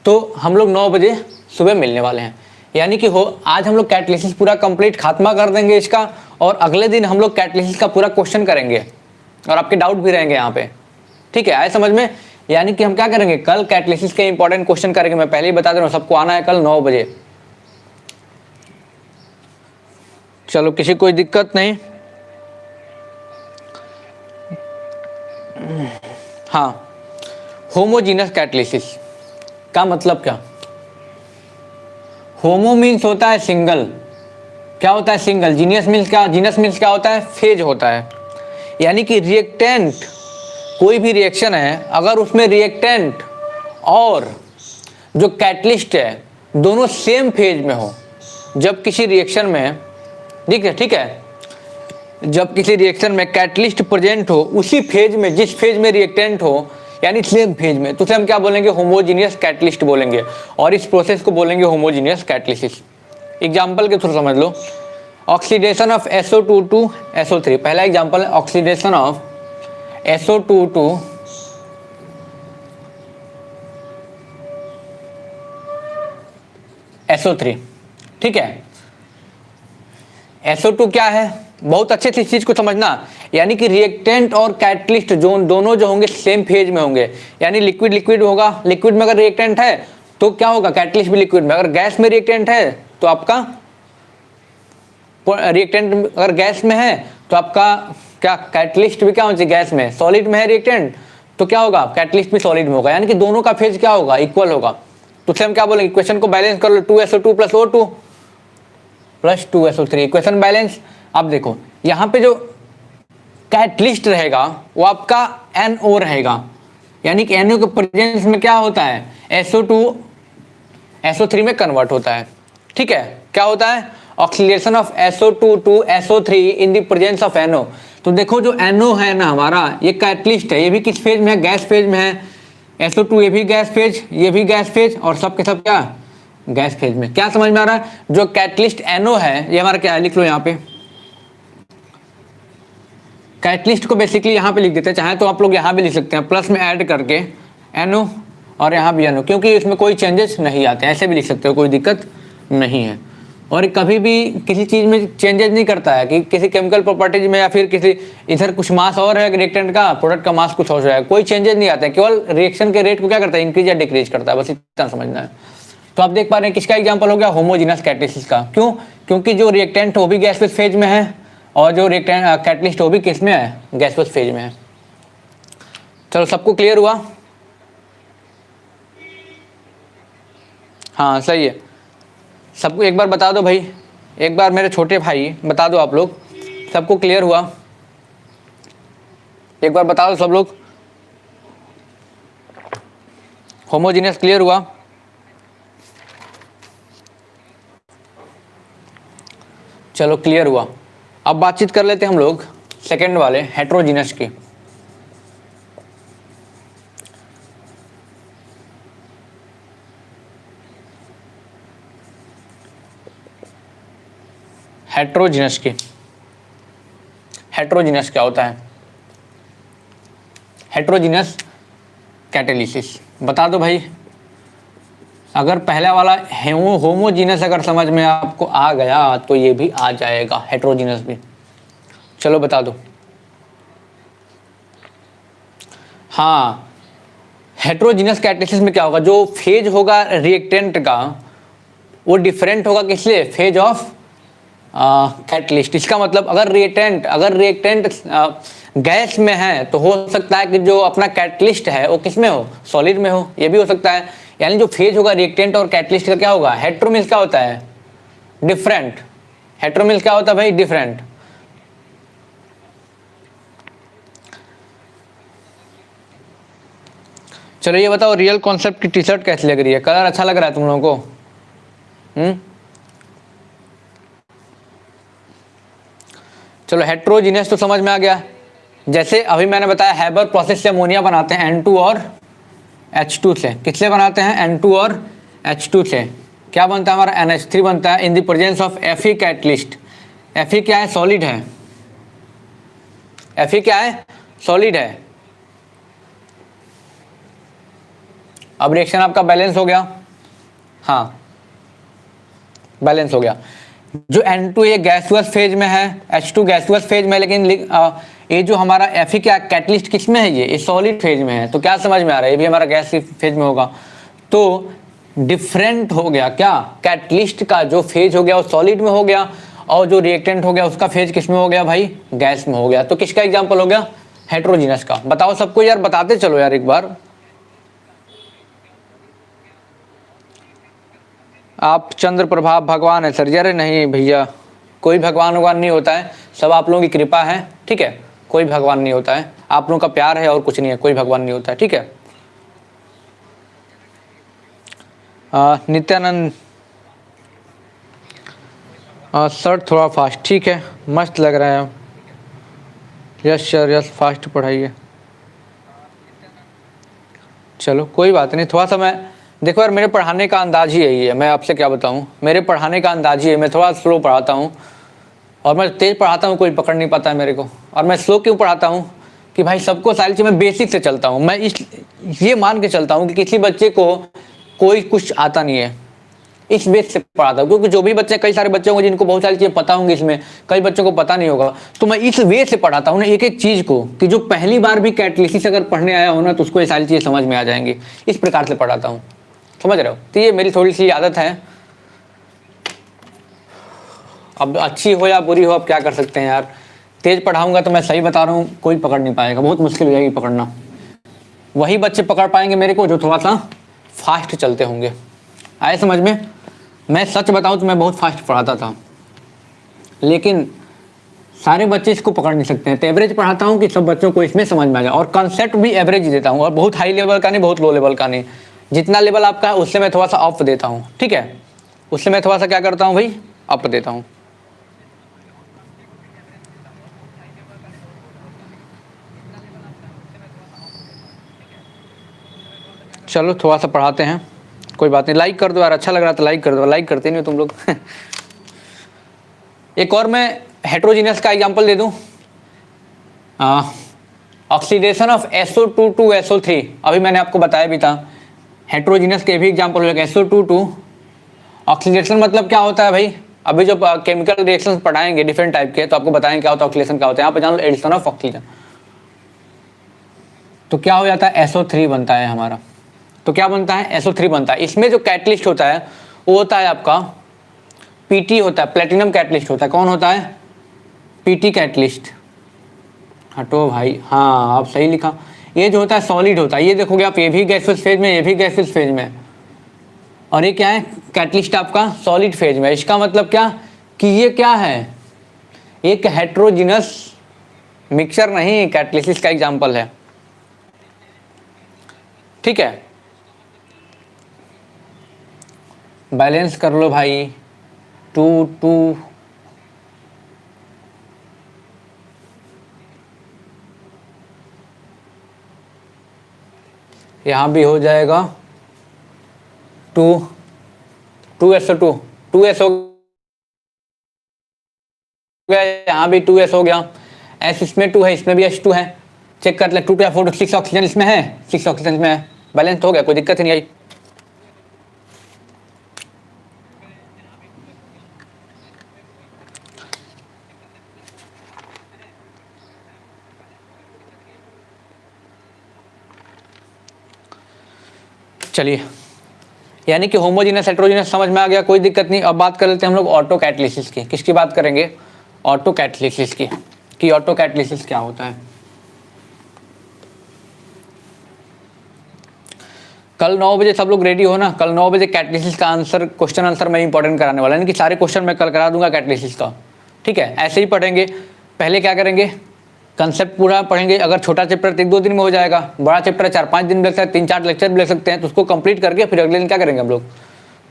तो हम लोग 9 बजे सुबह मिलने वाले हैं, यानी कि आज हम लोग कैटालिसिस पूरा कंप्लीट खात्मा कर देंगे इसका, और अगले दिन हम लोग कैटालिसिस का पूरा क्वेश्चन करेंगे और आपके डाउट भी रहेंगे यहाँ पे, ठीक है। आए समझ में? यानी कि हम क्या करेंगे, कल कैटालिसिस के इंपॉर्टेंट क्वेश्चन करेंगे। मैं पहले ही बता दे रहा हूँ, सबको आना है कल 9 बजे, चलो किसी कोई दिक्कत नहीं। हाँ, होमोजीनस कैटलिसिस का मतलब क्या? होमो मीन्स होता है सिंगल, क्या होता है सिंगल, जीनियस मीन्स क्या, जीनस मीन्स क्या होता है, फेज होता है। यानी कि रिएक्टेंट, कोई भी रिएक्शन है अगर उसमें रिएक्टेंट और जो कैटलिस्ट है दोनों सेम फेज में हो, जब किसी रिएक्शन में, ठीक है, जब किसी रिएक्शन में कैटलिस्ट प्रेजेंट हो उसी फेज में, जिस फेज में रिएक्टेंट हो, यानी सेम फेज में, तो उसे हम क्या बोलेंगे, होमोजीनियस कैटलिस्ट बोलेंगे, और इस प्रोसेस को बोलेंगे होमोजीनियस कैटलिसिस। एग्जांपल के थ्रू समझ लो, oxidation of SO2 to SO3। पहला एग्जांपल है oxidation of SO2 to SO3, ठीक है। SO2 क्या है, बहुत अच्छे से इस चीज को समझना, यानी कि रिएक्टेंट और कैटलिस्ट जो दोनों जो होंगे सेम फेज में होंगे, यानी लिक्विड लिक्विड होगा, लिक्विड में अगर रिएक्टेंट है तो क्या होगा, कैटलिस्ट भी लिक्विड में, अगर गैस में रिएक्टेंट है तो आपका रिएक्टेंट, अगर गैस में है तो आपका क्या, कैटलिस्ट भी क्या होना चाहिए गैस में, सॉलिड में है रिएक्टेंट तो क्या होगा, कैटलिस्ट भी सॉलिड में होगा, यानी कि दोनों का फेज क्या होगा, इक्वल होगा। तो उसे हम क्या बोलेंगे, इक्वेशन को बैलेंस कर लो, 2SO2 plus O2 plus 2SO3, equation balance. अब देखो यहाँ पे जो कैटलिस्ट रहेगा वो आपका NO रहेगा, यानी कि NO के प्रेजेंस में क्या होता है, SO2 SO3 में कन्वर्ट होता है, ठीक है। क्या होता है, oxidation of SO2 to SO3 in the presence of NO। तो देखो जो NO है ना हमारा, ये कैटलिस्ट है, ये भी किस फेज में है, गैस फेज में है, SO2 ये भी गैस फेज, ये भी गैस फेज, और सब के सब क्या, गैस फेज में। क्या समझ में आ रहा है, जो कैटलिस्ट NO है ये हमारा क्या है, लिख लो यहाँ पे, कैटलिस्ट को बेसिकली यहाँ पे लिख देते हैं, चाहे तो आप लोग यहाँ भी लिख सकते हैं प्लस में ऐड करके NO, और यहाँ भी NO, क्योंकि इसमें कोई चेंजेस नहीं आते, ऐसे भी लिख सकते हो, कोई दिक्कत नहीं है। और कभी भी किसी चीज़ में चेंजेस नहीं करता है कि किसी केमिकल प्रॉपर्टीज में, या फिर किसी इधर कुछ मास और है रिएक्टेंट का, प्रोडक्ट का मास कुछ और है, कोई चेंजेस नहीं आते हैं, केवल रिएक्शन के रेट को क्या करता है, इंक्रीज या डिक्रीज करता है, बस इतना समझना है। तो आप देख पा रहे हैं किसका एग्जाम्पल हो गया, होमोजीनस कैटलिसिस का। क्यों, क्योंकि जो रिएक्टेंट वो भी गैसियस फेज में है, और जो रिएक्टेंट कैटलिस्ट वो भी किस में है, गैसियस फेज में है। चलो सबको क्लियर हुआ, हाँ सही है। सबको एक बार बता दो भाई, एक बार मेरे छोटे भाई बता दो, आप लोग सबको क्लियर हुआ, एक बार बता दो सब लोग, होमोजीनियस क्लियर हुआ। चलो क्लियर हुआ। अब बातचीत कर लेते हैं हम लोग सेकंड वाले हेट्रोजीनस की। हेट्रोजीनस की, हेट्रोजीनस क्या होता है, हेट्रोजीनस कैटालिसिस बता दो भाई। अगर पहला वाला होमोजीनस अगर समझ में आपको आ गया तो ये भी आ जाएगा, हेट्रोजीनस भी। चलो बता दो। हाँ, हेट्रोजीनस कैटालिसिस में क्या होगा, जो फेज होगा रिएक्टेंट का वो डिफरेंट होगा, किससे, फेज ऑफ कैटलिस्ट। इसका मतलब अगर रिएक्टेंट गैस में है तो हो सकता है कि जो अपना कैटलिस्ट है वो किस में हो, सॉलिड में हो, ये भी हो सकता है। यानी जो फेज होगा रिएक्टेंट और कैटलिस्ट का क्या होगा, हेट्रो मीन्स क्या होता है, डिफरेंट। हेट्रो मीन्स क्या होता है भाई, डिफरेंट। चलो ये बताओ, रियल कॉन्सेप्ट की टी शर्ट कैसी लग रही है, कलर अच्छा लग रहा है तुम लोगों को? चलो हेट्रोजीनियस तो समझ में आ गया। जैसे अभी मैंने बताया हैबर प्रोसेस से अमोनिया बनाते हैं N2 और H2 से। किससे बनाते हैं, N2 और H2 से। क्या बनता है हमारा, NH3 बनता है इन the presence of Fe catalyst. Fe क्या है, सॉलिड है। Fe क्या है, सॉलिड है। अब रिएक्शन आपका बैलेंस हो गया, हाँ बैलेंस हो गया। जो N2 ये गैसुअस फेज में है, H2 गैसुअस फेज में, लेकिन ये जो हमारा Fe क्या कैटलिस्ट किस में है, ये सॉलिड फेज में है। तो क्या समझ में आ रहा है, ये भी हमारा गैस फेज में होगा। तो डिफरेंट हो गया क्या, कैटलिस्ट का जो फेज हो गया वो सॉलिड में हो गया, और जो रिएक्टेंट हो गया उसका फेज किस में हो गया भाई, गैस में हो गया। तो किसका एग्जाम्पल हो गया, हेट्रोजीनस का। बताओ सबको यार, बताते चलो यार एक बार। आप चंद्र प्रभाव भगवान है सर जी? अरे नहीं भैया, कोई भगवान भगवान नहीं होता है, सब आप लोगों की कृपा है, ठीक है। कोई भगवान नहीं होता है, आप लोगों का प्यार है और कुछ नहीं है, कोई भगवान नहीं होता है, ठीक है। नित्यानंद सर थोड़ा फास्ट, ठीक है, मस्त लग रहा है। यस सर यस, फास्ट पढ़ाइए। चलो कोई बात नहीं, थोड़ा सा मैं, देखो यार मेरे पढ़ाने का अंदाज ही यही है, मैं आपसे क्या बताऊं, मेरे पढ़ाने का अंदाज ही है, मैं थोड़ा स्लो पढ़ाता हूं। और मैं तेज़ पढ़ाता हूं, कोई पकड़ नहीं पाता है मेरे को। और मैं स्लो क्यों पढ़ाता हूं कि भाई सबको सारी चीज़ मैं बेसिक से चलता हूं। मैं ये मान के चलता हूं कि किसी बच्चे को कोई कुछ आता नहीं है, इस बेस से पढ़ाता हूँ। क्योंकि जो भी बच्चे, कई सारे बच्चे होंगे जिनको बहुत सारी चीज़ें पता होंगी, इसमें कई बच्चों को पता नहीं होगा, तो मैं इस वे से पढ़ाता हूँ ना एक एक चीज़ को, कि जो पहली बार भी कैटलिसिस अगर पढ़ने आया हो ना तो उसको ये सारी चीज़ें समझ में आ जाएंगी। इस प्रकार से पढ़ाता हूँ, समझ रहे हो। तो ये मेरी थोड़ी सी आदत है, अब अच्छी हो या बुरी हो, अब क्या कर सकते हैं यार। तेज पढ़ाऊंगा तो मैं सही बता रहा हूँ, कोई पकड़ नहीं पाएगा, बहुत मुश्किल हो जाएगी पकड़ना। वही बच्चे पकड़ पाएंगे मेरे को जो थोड़ा सा फास्ट चलते होंगे। आए समझ में। मैं सच बताऊं तो मैं बहुत फास्ट पढ़ाता था, लेकिन सारे बच्चे इसको पकड़ नहीं सकते हैं। तो एवरेज पढ़ाता हूं कि सब बच्चों को इसमें समझ में आ जाए, और कंसेप्ट भी एवरेज ही देता हूं, और बहुत हाई लेवल का नहीं, बहुत लो लेवल का नहीं। जितना लेवल आपका है उससे मैं थोड़ा सा अप देता हूं, ठीक है, उससे मैं थोड़ा सा क्या करता हूं भाई, अप देता हूं। चलो थोड़ा सा पढ़ाते हैं, कोई बात नहीं। लाइक कर दो यार, अच्छा लग रहा तो लाइक कर दो, लाइक करते नहीं हो तुम लोग। एक और मैं हेट्रोजीनियस का एग्जांपल दे दूं, oxidation of SO2 to SO3। अभी मैंने आपको बताया भी था, हेट्रोजीनियस के भी एग्जांपल हो जाएगा। SO2 टू ऑक्सीडेशन मतलब क्या होता है भाई, अभी जब केमिकल रिएक्शंस पढ़ाएंगे डिफरेंट टाइप के, तो आपको बताएंगे क्या होता है ऑक्सीडेशन, क्या होता है। यहाँ पे जान लो, एडिशन ऑफ ऑक्सीजन, तो क्या हो जाता है, SO3 बनता है हमारा। तो क्या बनता है, SO3 बनता है। इसमें जो कैटलिस्ट होता है वो होता है आपका PT होता है, प्लेटिनम कैटलिस्ट होता है। कौन होता है, PT कैटलिस्ट। हटो भाई, हाँ आप सही लिखा। ये जो होता है सॉलिड होता है, ये देखोगे आप, ये भी गैसियस फेज में, ये भी गैसियस फेज में, और ये क्या है, कैटलिस्ट आपका सॉलिड फेज में। इसका मतलब क्या कि ये क्या है, एक हेट्रोजीनस मिक्सचर नहीं, कैटलिसिस का एग्जाम्पल है, ठीक है। बैलेंस कर लो भाई, 2 यहाँ भी हो जाएगा 2S2 2S हो गया, यहाँ भी 2S हो गया। S इसमें 2 है, इसमें भी S2 है। चेक कर ले, 2 2 4 6 ऑक्सीजन इसमें है, 6 ऑक्सीजन इसमें है, बैलेंस हो गया, कोई दिक्कत ही नहीं आई। चलिए, यानी कि होमोजीनस हेट्रोजीनस समझ में आ गया, कोई दिक्कत नहीं। अब बात कर लेते हैं हम लोग ऑटो कैटलिसिस की। किसकी बात करेंगे, ऑटो कैटलिसिस की, कि ऑटो कैटलिसिस क्या होता है। कल 9 बजे सब लोग रेडी हो ना, कल 9 बजे कैटलिसिस का आंसर, क्वेश्चन आंसर मैं इंपॉर्टेंट कराने वाला, यानी कि सारे क्वेश्चन मैं कल करा दूंगा कैटलिसिस का, ठीक है। ऐसे ही पढ़ेंगे, पहले क्या करेंगे, कंसेप्ट पूरा पढ़ेंगे। अगर छोटा चैप्टर तो 1-2 दिन में हो जाएगा, बड़ा चैप्टर 4-5 दिन भी लगता है, 3-4 लेक्चर भी ले सकते हैं। तो उसको कंप्लीट करके फिर अगले दिन क्या करेंगे, हम लोग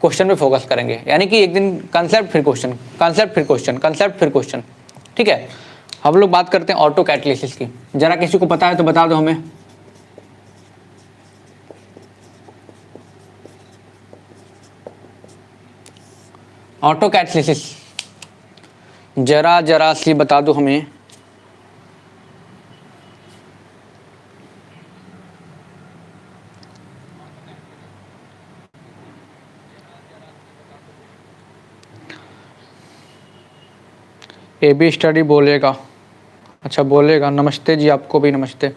क्वेश्चन पे फोकस करेंगे। यानी कि एक दिन कंसेप्ट फिर क्वेश्चन, कंसेप्ट फिर क्वेश्चन, कंसेप्ट फिर क्वेश्चन, ठीक है। हम लोग बात करते हैं ऑटो कैटलिसिस की। जरा किसी को पता है तो बता दो हमें। ऑटो कैटलिसिस जरा सी बता दो हमें। AB स्टडी बोलेगा, अच्छा बोलेगा। नमस्ते जी, आपको भी नमस्ते।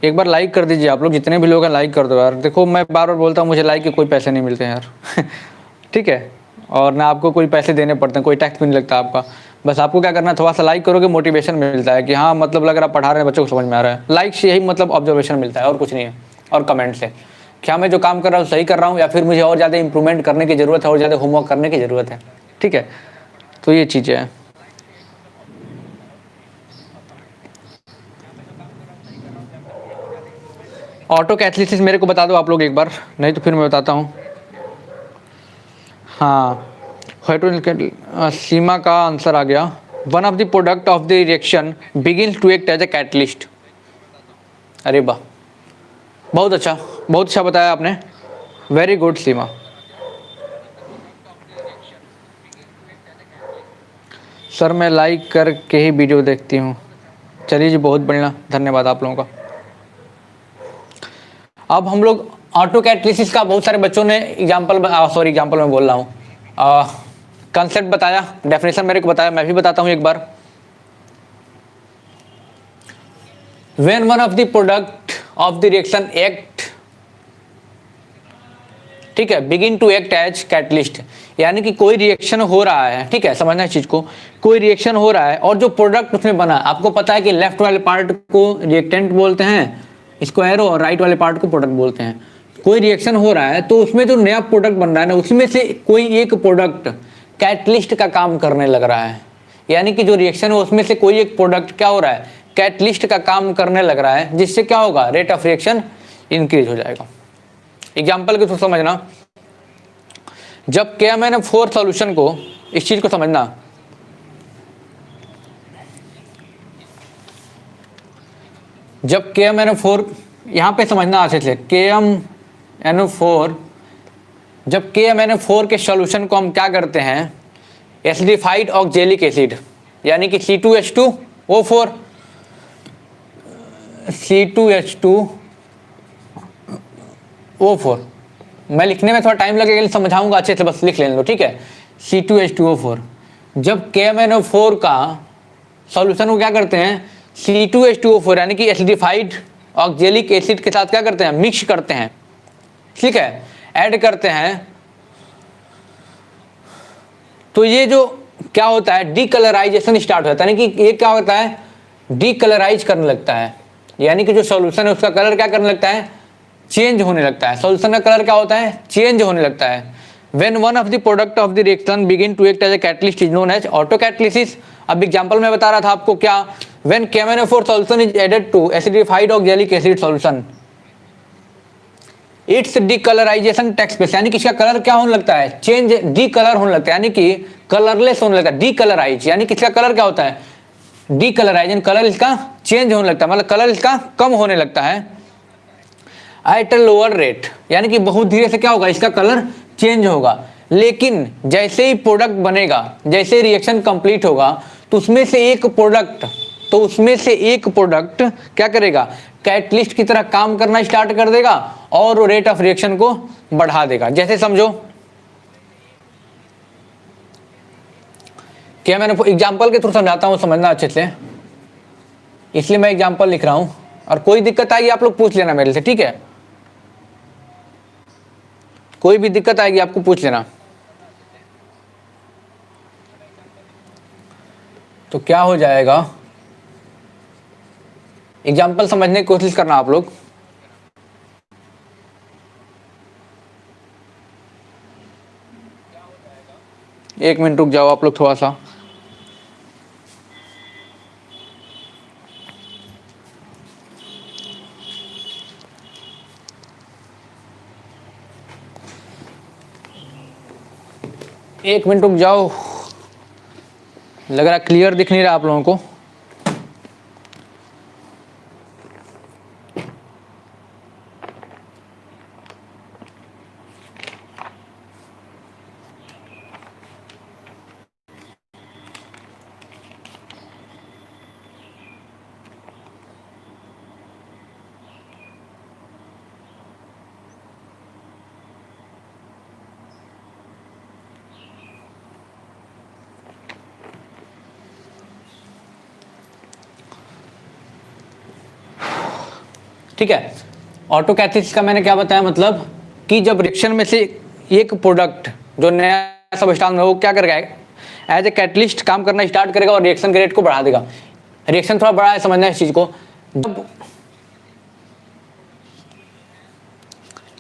एक बार लाइक कर दीजिए आप लोग, जितने भी लोग हैं लाइक कर दो यार। देखो मैं बार बार बोलता हूँ, मुझे लाइक के कोई पैसे नहीं मिलते हैं यार। ठीक है, और ना आपको कोई पैसे देने पड़ते हैं, कोई टैक्स भी नहीं लगता आपका। बस आपको क्या करना है, थोड़ा सा लाइक करोगे, मोटिवेशन मिलता है कि हाँ मतलब लग रहा पढ़ा रहे हैं बच्चों को समझ में आ रहा है। लाइक से यही मतलब ऑब्जर्वेशन मिलता है और कुछ नहीं है। और कमेंट से क्या मैं जो काम कर रहा हूँ सही कर रहा हूँ या फिर मुझे और ज़्यादा इंप्रूवमेंट करने की ज़रूरत है, और ज़्यादा होमवर्क करने की ज़रूरत है। ठीक है, तो ये चीज़ें हैं। ऑटो कैथलिसिस मेरे को बता दो आप लोग एक बार, नहीं तो फिर मैं बताता हूँ। हाँ, सीमा का आंसर आ गया। One of the product of the reaction begins to act as a catalyst. अरे वाह, बहुत अच्छा बताया आपने, वेरी गुड सीमा। सर मैं लाइक करके ही वीडियो देखती हूँ। चलिए जी, बहुत बढ़िया, धन्यवाद आप लोगों का। अब हम लोग ऑटो कैटलिसिस का बहुत सारे बच्चों ने एग्जाम्पल में बोल रहा हूँ, कंसेप्ट बताया, डेफिनेशन मेरे को बताया, मैं भी बताता हूँ एक बार। When one of the product of the reaction act, ठीक है, begin to act as catalyst, यानी कि कोई रिएक्शन हो रहा है, ठीक है, समझना इस चीज को, कोई रिएक्शन हो रहा है और जो प्रोडक्ट उसमें बना, आपको पता है कि लेफ्ट वाले पार्ट को रिएक्टेंट बोलते हैं, इसको एरो, और राइट वाले पार्ट को प्रोडक्ट बोलते हैं। कोई रिएक्शन हो रहा है तो उसमें जो नया प्रोडक्ट बन रहा है ना, उसमें से कोई एक प्रोडक्ट कैटलिस्ट का काम करने लग रहा है, यानी कि जो रिएक्शन है उसमें से कोई एक प्रोडक्ट क्या हो रहा है, कैटलिस्ट का काम करने लग रहा है, जिससे क्या होगा, रेट ऑफ रिएक्शन इंक्रीज हो जाएगा। एग्जाम्पल के थ्रू समझना, जब KMnO4 सॉल्यूशन को, इस चीज को समझना, जब KMnO4, यहां पे समझना अच्छे से, KMnO4, जब KMnO4 के सॉल्यूशन को हम क्या करते हैं, एसिडिफाइड ऑक्जेलिक एसिड, यानी कि C2H2O4, C2H2O4, मैं लिखने में थोड़ा टाइम लगेगा, समझाऊंगा अच्छे से, बस लिख लेने दो, ठीक है। C2H2O4, जब KMnO4 का सॉल्यूशन को क्या करते हैं, C2H2O4 यानी कि एसिडिफाइड ऑक्जेलिक एसिड के साथ क्या करते हैं, मिक्स करते हैं, ठीक है, ऐड करते हैं, तो ये जो क्या होता है, डीकलराइजेशन स्टार्ट होता है, यानी कि ये क्या होता है, डीकलराइज करने लगता है, यानी कि जो सॉल्यूशन है उसका कलर क्या करने लगता है, चेंज होने लगता है। सॉल्यूशन का कलर क्या होता है, चेंज होने लगता है। When one of the product of the reaction begin to act as a catalyst is known as auto catalysis. अब एग्जांपल में बता रहा था आपको क्या, when KMnO4 solution is added to acidified oxalic acid solution, it's decolourisation takes place, यानी कि इसका कलर क्या होने लगता है, चेंज, डी कलर होने लगता है, यानी कि कलरलेस होने लगता है, डीकलराइज, यानी कि इसका कलर क्या होता है, डीकलराइज, कलर इसका चेंज होने लगता है, मतलब कलर इसका कम होने लगता है, एट अ लोअर रेट, यानी कि बहुत धीरे से क्या होगा, इसका कलर चेंज होगा। लेकिन जैसे ही प्रोडक्ट बनेगा, जैसे रिएक्शन कंप्लीट होगा, तो उसमें से एक प्रोडक्ट क्या करेगा, कैटलिस्ट की तरह काम करना स्टार्ट कर देगा और रेट ऑफ रिएक्शन को बढ़ा देगा। जैसे समझो क्या, मैंने एग्जांपल के थ्रू समझाता हूं, समझना अच्छे से, इसलिए मैं एग्जांपल लिख रहा हूं, और कोई दिक्कत आएगी आप लोग पूछ लेना मेरे से, ठीक है, कोई भी दिक्कत आएगी आपको पूछ लेना। तो क्या हो जाएगा, एग्जाम्पल समझने की कोशिश करना आप लोग। एक मिनट रुक जाओ आप लोग थोड़ा सा। एक मिनट रुक जाओ, लग रहा क्लियर दिख नहीं रहा आप लोगों को। ठीक है, ऑटो कैथलिसिस का मैंने क्या बताया, मतलब कि जब रिएक्शन में से एक प्रोडक्ट जो नया सबस्टांस में, वो क्या करेगा, एज ए कैटलिस्ट काम करना स्टार्ट करेगा और रिएक्शन के रेट को बढ़ा देगा। रिएक्शन थोड़ा बड़ा है, समझना है इस चीज को। जब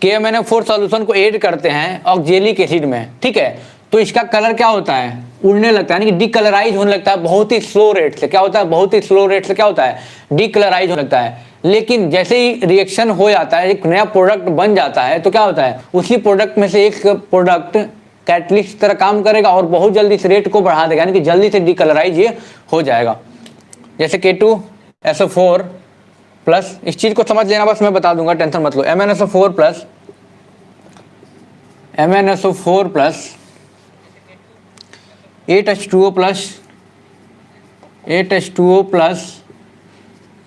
KMnO4 सॉल्यूशन को ऐड करते हैं ऑक्जेलिक एसिड में, ठीक है, तो इसका कलर क्या होता है, उड़ने लगता है, यानी कि डीकलराइज होने लगता है बहुत ही स्लो रेट से। क्या होता है, बहुत ही स्लो रेट से क्या होता है, डीकलराइज होने लगता है। लेकिन जैसे ही रिएक्शन हो जाता है, एक नया प्रोडक्ट बन जाता है, तो क्या होता है, उसी प्रोडक्ट में से एक प्रोडक्ट कैटलिस्ट तरह काम करेगा और बहुत जल्दी इस रेट को बढ़ा देगा, यानी कि जल्दी से डीकलराइज ये हो जाएगा। जैसे K2SO4 प्लस, इस चीज को समझ लेना, बस मैं बता दूंगा, टेंशन मत लो। MnSO4 plus 8H2O plus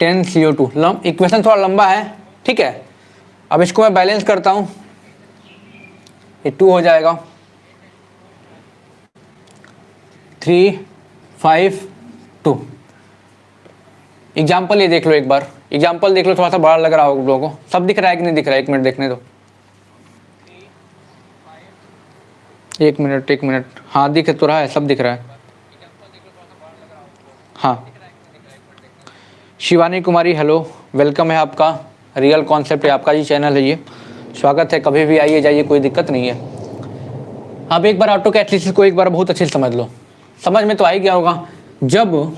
10CO2। Equation थोड़ा लंबा है, ठीक है। अब इसको मैं बैलेंस करता हूं, ये 2 हो जाएगा, 3 5 2। एग्जाम्पल ये देख लो, एक बार एग्जाम्पल देख लो, थोड़ा सा बड़ा लग रहा होगा आप लोगों को। सब दिख रहा है कि नहीं दिख रहा है, 1 मिनट देखने दो, 1 मिनट, हाँ दिख तो रहा है, सब दिख रहा है। हाँ, शिवानी कुमारी हेलो, वेलकम है आपका, रियल कॉन्सेप्ट है आपका, ये चैनल है, ये स्वागत है, कभी भी आइए जाइए, कोई दिक्कत नहीं है। अब एक बार ऑटो कैटलिसिस को एक बार बहुत अच्छे से समझ लो, समझ में तो आ ही गया होगा। जब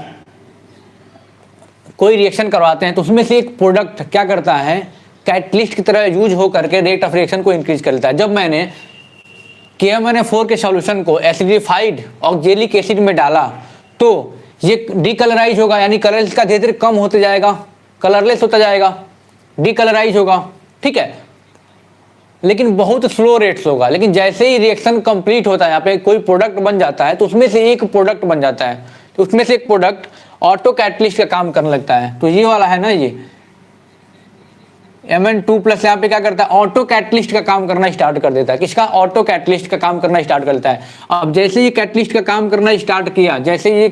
कोई रिएक्शन करवाते हैं तो उसमें से एक प्रोडक्ट क्या करता है, कैटलिस्ट की तरह यूज हो करके रेट ऑफ रिएक्शन को इंक्रीज कर लेता है। जब मैंने KMnO4 के सॉल्यूशन को एसिडिफाइड ऑक्जेलिक एसिड में डाला तो ये डीकलराइज होगा, यानी कलर इसका धीरे धीरे कम होते जाएगा, कलरलेस होता जाएगा, डीकलराइज होगा, ठीक है, लेकिन बहुत स्लो रेट्स होगा। लेकिन जैसे ही रिएक्शन कंप्लीट होता है, यहाँ पे कोई प्रोडक्ट बन जाता है तो उसमें से एक प्रोडक्ट बन जाता है, तो उसमें से एक प्रोडक्ट ऑटो कैटलिस्ट का काम करने लगता है। तो ये वाला है ना, ये Mn2 प्लस यहाँ पे क्या करता है, ऑटो कैटलिस्ट का काम करना स्टार्ट कर देता है। किसका, ऑटो कैटलिस्ट का काम करना स्टार्ट करता है। अब जैसे ये कैटलिस्ट का काम करना स्टार्ट किया, जैसे ये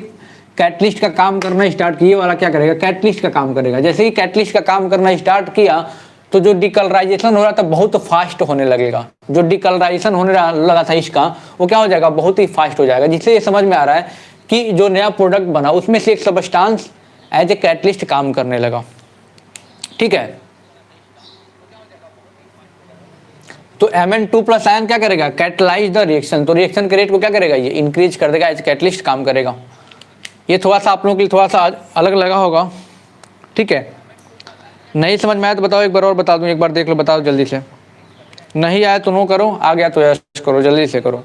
कैटलिस्ट का काम करना स्टार्ट किया, वाला क्या करेगा, कैटलिस्ट का काम करेगा। जैसे ही कैटलिस्ट का काम करना स्टार्ट किया तो जो डीकलराइजेशन हो रहा था बहुत फास्ट होने लगेगा। जो डीकलराइजेशन होने लगा था इसका, वो क्या हो जाएगा, बहुत ही फास्ट हो जाएगा। जिससे ये समझ में आ रहा है कि जो नया प्रोडक्ट बना उसमें से एक सब्सटेंस एज ए कैटलिस्ट काम करने लगा, ठीक है। तो Mn2 प्लस आयन क्या करेगा, कैटलाइज द रिएक्शन, तो रिएक्शन के रेट को क्या करेगा, ये इंक्रीज कर देगा, एज कैटलिस्ट काम करेगा। ये थोड़ा सा आप लोगों के लिए थोड़ा सा अलग लगा होगा, ठीक है। नहीं समझ में आया तो बताओ, एक बार और बता दूं, एक बार देख लो, बताओ जल्दी से। नहीं आया तो नो करो, आ गया तो यस करो, जल्दी से करो।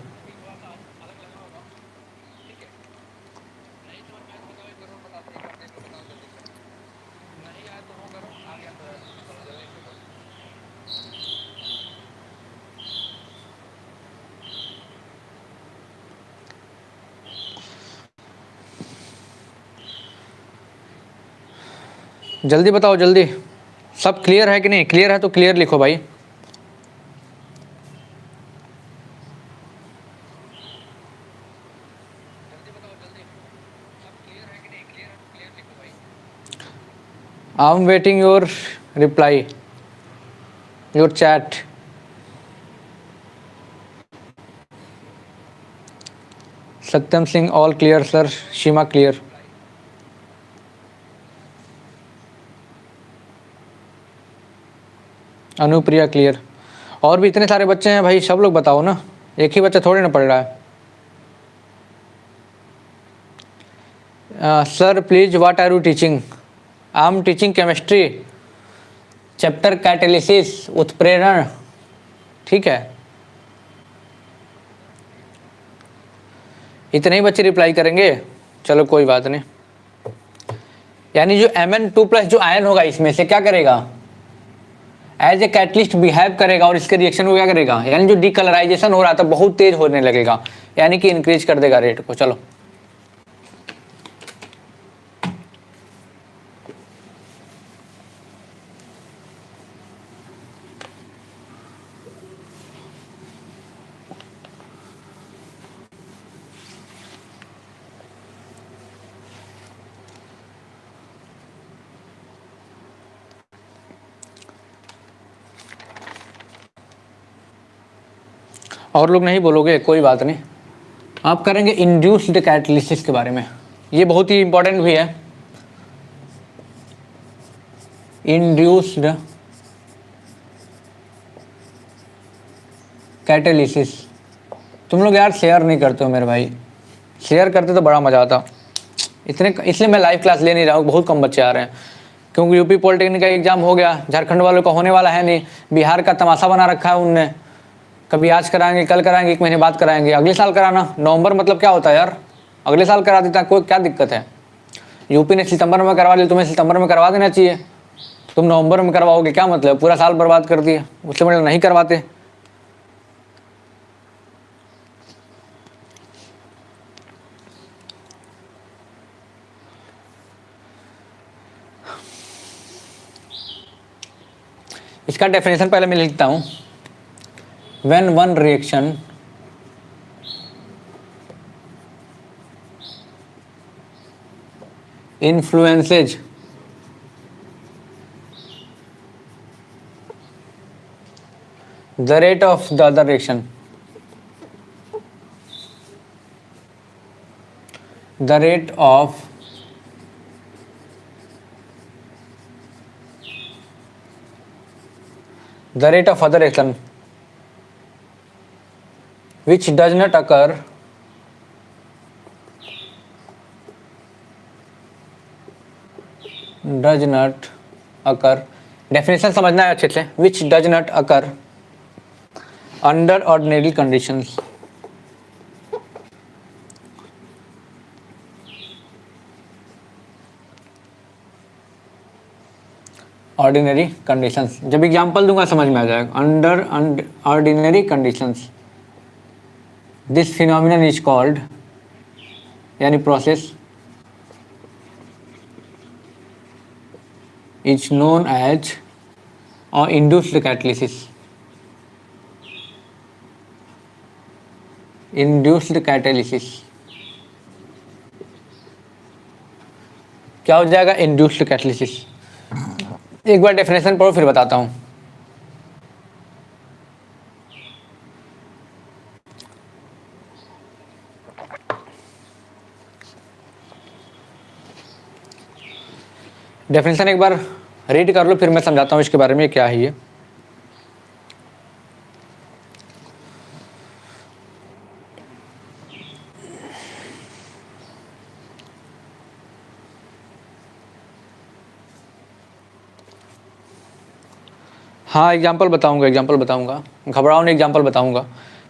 जल्दी बताओ, जल्दी। सब क्लियर है कि नहीं, क्लियर है तो क्लियर लिखो भाई। I am waiting your reply, your chat. Satyam Singh all clear sir, Seema clear. Anupriya clear. और भी इतने सारे बच्चे हैं भाई, सब लोग बताओ ना, एक ही बच्चा थोड़ी ना पढ़ रहा है। Sir please what are you teaching, I am teaching chemistry, chapter catalysis, उत्प्रेरण, ठीक है। इतने ही बच्चे रिप्लाई करेंगे, चलो कोई बात नहीं। यानी जो Mn2 प्लस जो आयन होगा इसमें से क्या करेगा, एज ए कैटलिस्ट बिहेव करेगा और इसके रिएक्शन को क्या करेगा, यानी जो डीकलराइजेशन हो रहा था बहुत तेज होने लगेगा, यानी कि इंक्रीज कर देगा रेट को। चलो और लोग नहीं बोलोगे, कोई बात नहीं। आप करेंगे इंड्यूस्ड कैटालिसिस के बारे में, ये बहुत ही इंपॉर्टेंट भी है। Induced catalysis. तुम लोग यार शेयर नहीं करते हो मेरे भाई, शेयर करते तो बड़ा मज़ा आता। इसलिए मैं लाइव क्लास ले नहीं रहा हूँ, बहुत कम बच्चे आ रहे हैं, क्योंकि यूपी पॉलिटेक्निक का एग्जाम हो गया, झारखंड वालों का होने वाला है नहीं, बिहार का तमाशा बना रखा है उनने, कभी आज कराएंगे, कल कराएंगे, 1 महीने बाद कराएंगे, अगले साल कराना। नवंबर मतलब क्या होता है यार, अगले साल करा देता है, कोई क्या दिक्कत है। यूपी ने सितंबर में करवा लिया, तुम्हें सितंबर में करवा देना चाहिए, तुम नवंबर में करवाओगे, क्या मतलब, पूरा साल बर्बाद कर दिया। उससे मतलब नहीं करवाते। इसका डेफिनेशन पहले मैं लिखता हूं। When one reaction influences the rate of the other reaction, the rate of other reaction which does not occur definition समझना है अच्छे से। which does not occur under ordinary conditions, ordinary conditions. जब एग्जांपल दूंगा समझ में आ जाएगा। Under ordinary conditions this phenomenon is called, यानी प्रोसेस इज नोन एज और इंड्यूस्ड कैटालिसिस। इंड्यूस्ड कैटालिसिस क्या हो जाएगा, इंड्यूस्ड कैटालिसिस। एक बार डेफिनेशन पढ़ो फिर बताता हूं। डेफिनेशन एक बार रीड कर लो, फिर मैं समझाता हूं इसके बारे में क्या है ये। हाँ एग्जाम्पल बताऊंगा, घबराओ नहीं, एग्जाम्पल बताऊंगा।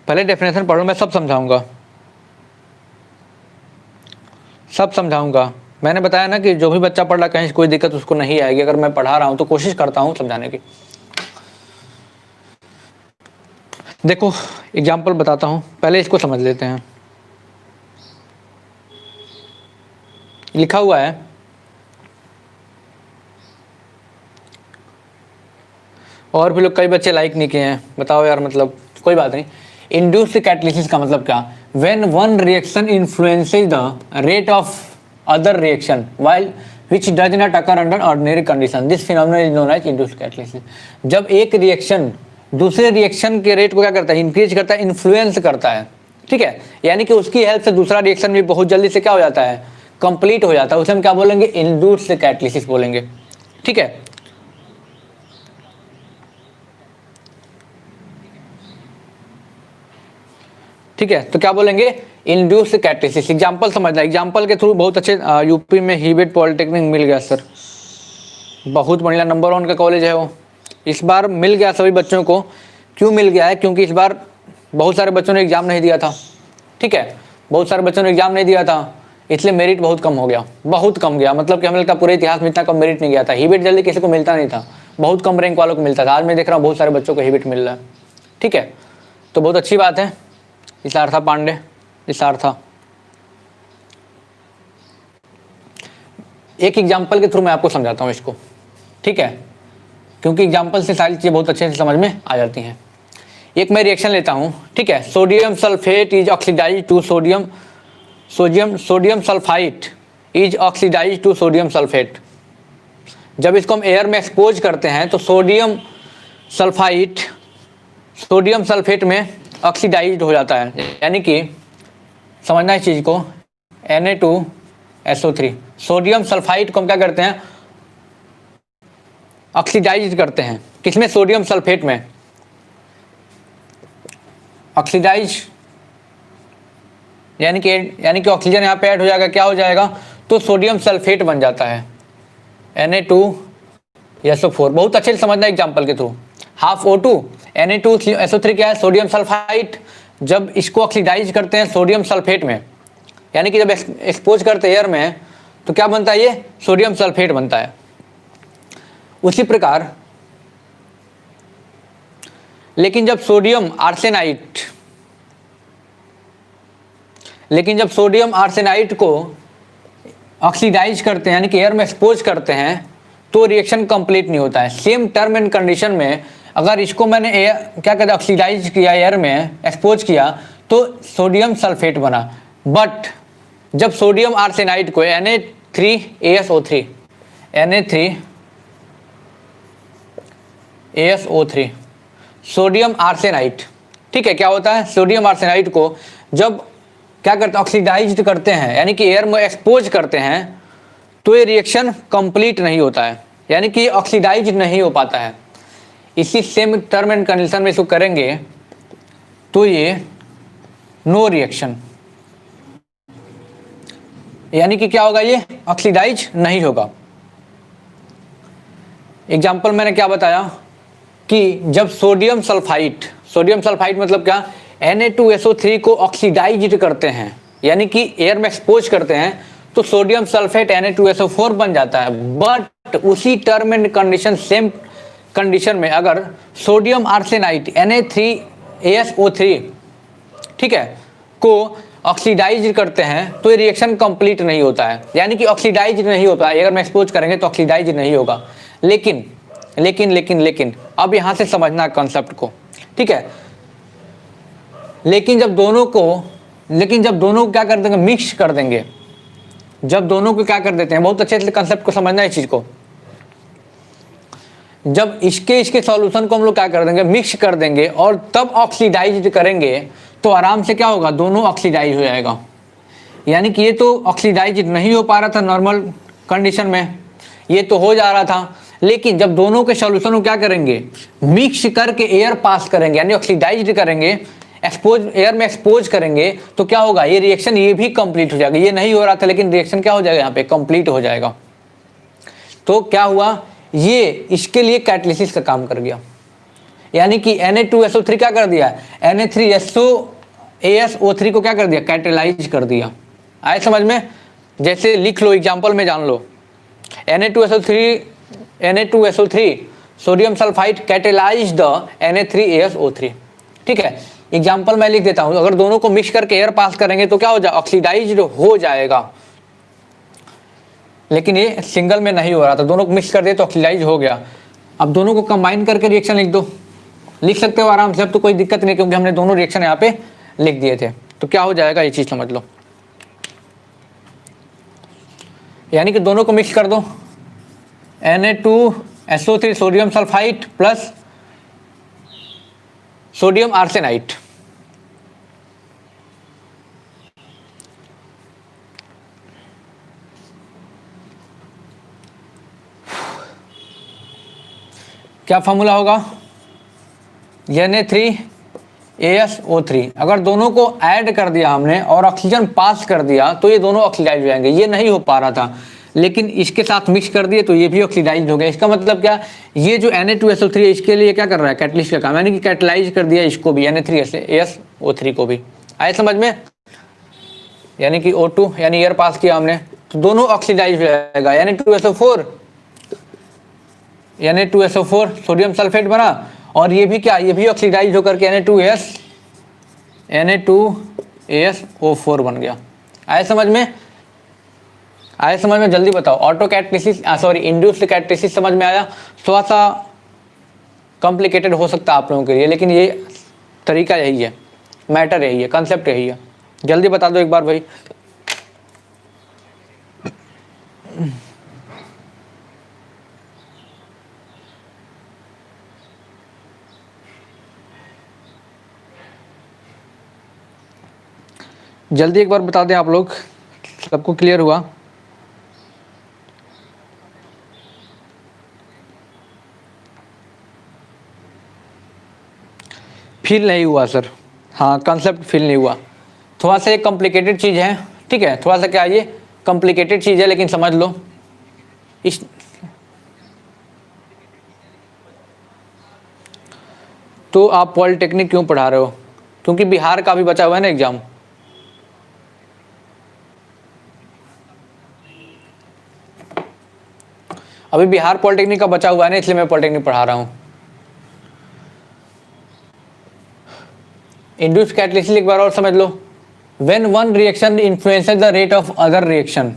पहले डेफिनेशन पढ़ो, मैं सब समझाऊंगा। मैंने बताया ना कि जो भी बच्चा पढ़ रहा कहीं कोई दिक्कत उसको नहीं आएगी। अगर मैं पढ़ा रहा हूं तो कोशिश करता हूं समझाने की। देखो एग्जाम्पल बताता हूं, पहले इसको समझ लेते हैं। लिखा हुआ है और भी लोग, कई बच्चे लाइक नहीं किए हैं, बताओ यार, मतलब कोई बात नहीं। इंड्यूस्ड कैटालिसिस का मतलब क्या, when one reaction influences the rate of other reaction while which does not occur under ordinary condition, this phenomenon is known as induced catalysis। जब एक रिएक्शन दूसरे रिएक्शन के रेट को क्या करता है, इंक्रीज करता है, इन्फ्लुएंस करता है, ठीक है, यानी कि उसकी हेल्प से दूसरा रिएक्शन भी बहुत जल्दी से क्या हो जाता है, कंप्लीट हो जाता है, उसे हम क्या बोलेंगे, इंड्यूस्ड कैटालिसिस बोलेंगे, ठीक है। ठीक है, तो क्या बोलेंगे, इंड्यूस्ड कैटालिसिस। एग्जाम्पल समझना, एग्जाम्पल के थ्रू बहुत अच्छे। यूपी में हीबेट पॉलिटेक्निक मिल गया सर, बहुत बढ़िया, नंबर 1 का कॉलेज है वो। इस बार मिल गया सभी बच्चों को। क्यों मिल गया है, क्योंकि इस बार बहुत सारे बच्चों ने एग्जाम नहीं दिया था, ठीक है, बहुत सारे बच्चों ने एग्जाम नहीं दिया था, इसलिए मेरिट बहुत कम हो गया, बहुत कम गया। मतलब कि हमें लगता पूरे इतिहास में इतना कम मेरिट नहीं गया था। हीबेट जल्दी किसी को मिलता नहीं था, बहुत कम रैंक वालों को मिलता था। आज मैं देख रहा हूँ बहुत सारे बच्चों को हीबेट मिल रहा है, ठीक है, तो बहुत अच्छी बात है। इसार्था पांडे, इसार्था। एक एग्जाम्पल के थ्रू मैं आपको समझाता हूं इसको, ठीक है, क्योंकि एग्जाम्पल से सारी चीजें बहुत अच्छे से समझ में आ जाती हैं। एक मैं रिएक्शन लेता हूं, ठीक है, sodium sulphate is oxidise to sodium sulphite is oxidise to sodium sulphate. जब इसको हम एयर में एक्सपोज करते हैं तो सोडियम सल्फेट में ऑक्सीडाइज्ड हो जाता है, यानी कि समझना इस चीज को, Na2SO3 सोडियम सल्फाइड को हम क्या करते हैं, ऑक्सीडाइज करते हैं, किसमें, सोडियम सल्फेट में, ऑक्सीडाइज यानी कि ऑक्सीजन यहाँ पे ऐड हो जाएगा, क्या हो जाएगा, तो सोडियम सल्फेट बन जाता है Na2SO4। बहुत अच्छे से समझना एग्जांपल के थ्रू। हाफ O2 Na2SO3 क्या है, सोडियम सल्फाइड। जब इसको ऑक्सीडाइज करते हैं सोडियम सल्फेट में, यानी कि जब एक्सपोज करते हैं एयर में, तो क्या बनता है, ये सोडियम सल्फेट बनता है। उसी प्रकार लेकिन जब सोडियम आर्सेनाइड को ऑक्सीडाइज करते हैं, यानी कि एयर में एक्सपोज करते हैं, तो रिएक्शन कंप्लीट नहीं होता है। सेम टर्म एंड कंडीशन में अगर इसको मैंने क्या कहते हैं, ऑक्सीडाइज किया, एयर में एक्सपोज किया, तो सोडियम सल्फेट बना। बट जब सोडियम आर्सेनाइड को Na3ASO3 सोडियम आर्सेनाइड, ठीक है, क्या होता है, सोडियम आर्सेनाइड को जब क्या करते हैं, ऑक्सीडाइज करते हैं, यानी कि एयर में एक्सपोज करते हैं, तो ये रिएक्शन कंप्लीट नहीं होता है, यानी कि ऑक्सीडाइज नहीं हो पाता है। इसी सेम टर्म एंड कंडीशन में इसको करेंगे तो ये नो रिएक्शन, यानी कि क्या होगा, ये ऑक्सीडाइज नहीं होगा। एग्जाम्पल मैंने क्या बताया कि जब सोडियम सल्फाइड मतलब क्या, Na2SO3 को ऑक्सीडाइज करते हैं, यानी कि एयर में एक्सपोज करते हैं, तो सोडियम सल्फेट Na2SO4 बन जाता है। बट उसी term and condition, same condition में अगर सोडियम आर्सेनाइड Na3ASO3, ठीक है, को ऑक्सीडाइज करते हैं, तो ये रिएक्शन कंप्लीट नहीं होता है, यानी कि ऑक्सीडाइज नहीं होता है। अगर मैं एक्सपोज करेंगे तो ऑक्सीडाइज नहीं होगा। लेकिन अब यहां से समझना कंसेप्ट को, ठीक है। लेकिन जब दोनों को क्या कर देंगे, मिक्स कर देंगे, जब दोनों को क्या कर देते हैं, बहुत अच्छे से कंसेप्ट को समझना है इस चीज को। जब इसके सॉल्यूशन को हम लोग क्या कर देंगे, मिक्स कर देंगे, और तब ऑक्सीडाइज करेंगे, तो आराम से क्या होगा, दोनों ऑक्सीडाइज हो जाएगा। यानी कि ये तो ऑक्सीडाइज नहीं हो पा रहा था नॉर्मल कंडीशन में, ये तो हो जा रहा था। लेकिन जब दोनों के सॉल्यूशन को क्या करेंगे, मिक्स करके एयर पास करेंगे, यानी ऑक्सीडाइज करेंगे, एयर में एक्सपोज करेंगे, तो क्या होगा, ये रिएक्शन ये भी कंप्लीट हो जाएगा। ये नहीं हो रहा था, लेकिन रिएक्शन क्या हो जाएगा, यहाँ पे कंप्लीट हो जाएगा। तो क्या हुआ, ये इसके लिए कैटलिसिस का काम कर गया, यानी कि Na2SO3 क्या कर दिया, Na3ASO3 को क्या कर दिया, कैटेलाइज कर दिया। आए समझ में, जैसे लिख लो, एग्जांपल में जान लो, Na2SO3 sodium sulphide catalyse the Na3ASO3, ठीक है। एग्जांपल मैं लिख देता हूं, अगर दोनों को मिक्स करके एयर पास करेंगे तो क्या हो जाएगा, ऑक्सीडाइज्ड हो जाएगा। लेकिन ये सिंगल में नहीं हो रहा था, दोनों को मिक्स कर दिए तो ऑक्सीडाइज हो गया। अब दोनों को कंबाइन करके रिएक्शन लिख दो, लिख सकते हो आराम से, अब तो कोई दिक्कत नहीं, क्योंकि हमने दोनों रिएक्शन यहाँ पे लिख दिए थे। तो क्या हो जाएगा, ये चीज समझ लो, यानी कि दोनों को मिक्स कर दो, Na2SO3 sodium sulphide plus sodium arsenide, क्या फॉर्मूला होगा, Na3ASO3। अगर दोनों को ऐड कर दिया हमने और ऑक्सीजन पास कर दिया, तो ये दोनों ऑक्सीडाइज हो जाएंगे। ये नहीं हो पा रहा था, लेकिन इसके साथ मिक्स कर दिए तो ये भी ऑक्सीडाइज हो गया। इसका मतलब क्या, ये जो Na2SO3 है, इसके लिए क्या कर रहा है, कैटलिस्ट का काम, यानी कि कैटलाइज कर दिया इसको भी, Na3ASO3 को भी। आए समझ में, यानी कि O2 यानी एयर पास किया हमने, तो दोनों ऑक्सीडाइज हो जाएगा। Na2SO4 सोडियम सल्फेट बना, और ये भी क्या, ये भी ऑक्सीडाइज होकर के Na2ASO4 बन गया। आए समझ में, जल्दी बताओ। Auto catalysis, sorry induced catalysis समझ में आया। थोड़ा सा कॉम्प्लिकेटेड हो सकता है आप लोगों के लिए, लेकिन ये तरीका यही है, मैटर यही है, कंसेप्ट यही है। जल्दी बता दो एक बार भाई। जल्दी एक बार बता दें आप लोग, सबको क्लियर हुआ? फील नहीं हुआ सर? हाँ, कंसेप्ट फील नहीं हुआ। थोड़ा सा ये कॉम्प्लिकेटेड चीज़ है, ठीक है, थोड़ा सा क्या ये कॉम्प्लिकेटेड चीज़ है, लेकिन समझ लो। इस तो आप पॉलिटेक्निक क्यों पढ़ा रहे हो? क्योंकि बिहार का भी बचा हुआ है ना एग्जाम। अभी बिहार पॉलिटेक्निक का बचा हुआ है ना, इसलिए मैं पॉलिटेक्निक पढ़ा रहा हूँ। इंड्यूस कैटलिसिस एक बार और समझ लो। When one reaction influences the rate of other reaction,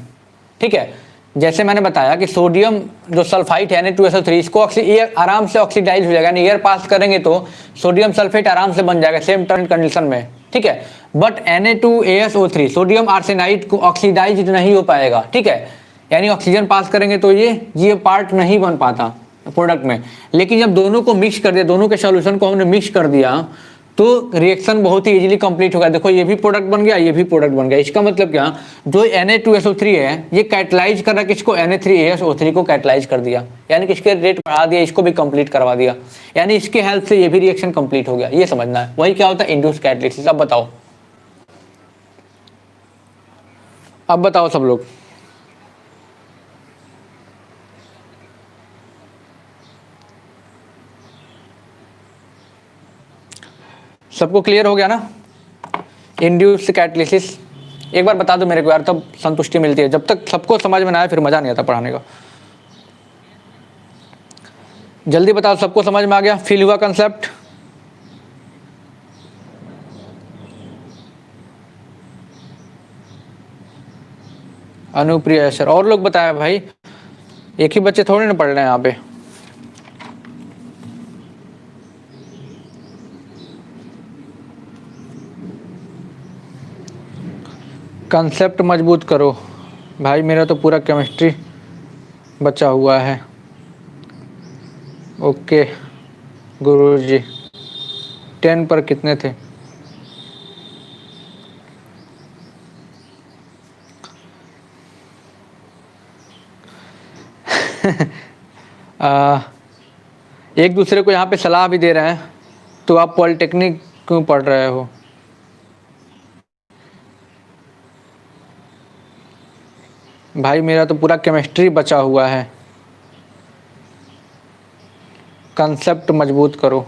ठीक है। जैसे मैंने बताया कि सोडियम जो सल्फाइड है Na2SO3, इसको एयर आराम से ऑक्सीडाइज हो जाएगा, यानी एयर पास करेंगे तो सोडियम सल्फेट आराम से बन जाएगा सेम टर्न कंडीशन में, ठीक है। बट Na2ASO3 सोडियम आर्सेनाइड को ऑक्सीडाइज नहीं हो पाएगा, ठीक है, यानी ऑक्सीजन पास करेंगे तो ये पार्ट नहीं बन पाता प्रोडक्ट में। लेकिन जब दोनों को मिक्स कर दिया, दोनों के सॉल्यूशन को हमने मिक्स कर दिया, तो रिएक्शन बहुत ही इजीली कंप्लीट हो गया। देखो ये भी प्रोडक्ट बन गया, ये भी प्रोडक्ट बन गया। इसका मतलब क्या, जो Na2SO3 है ये कैटलाइज कर रहा है किसको, Na3ASO3 को कैटलाइज कर दिया, यानी कि इसके रेट बढ़ा दिया, इसको भी कंप्लीट करवा दिया, यानी इसके हेल्प से ये भी रिएक्शन कंप्लीट हो गया। ये समझना है, वही क्या होता है इंड्यूस कैटलिसिस। अब बताओ, अब बताओ सब लोग, सबको क्लियर हो गया ना इंड्यूस कैटलिसिस? एक बार बता दो मेरे को यार, तब संतुष्टि मिलती है। जब तक सबको समझ में ना आए फिर मजा नहीं आता पढ़ाने का। जल्दी बताओ, सबको समझ में आ गया, फील हुआ कंसेप्ट? अनुप्रिया सर, और लोग बताया भाई, एक ही बच्चे थोड़े ना पढ़ रहे हैं यहाँ पे। कंसेप्ट मजबूत करो भाई, मेरा तो पूरा केमिस्ट्री बचा हुआ है। ओके गुरुजी, 10 पर कितने थे? एक दूसरे को यहाँ पे सलाह भी दे रहे हैं, तो आप पॉलिटेक्निक क्यों पढ़ रहे हो? भाई मेरा तो पूरा केमिस्ट्री बचा हुआ है। कंसेप्ट मजबूत करो।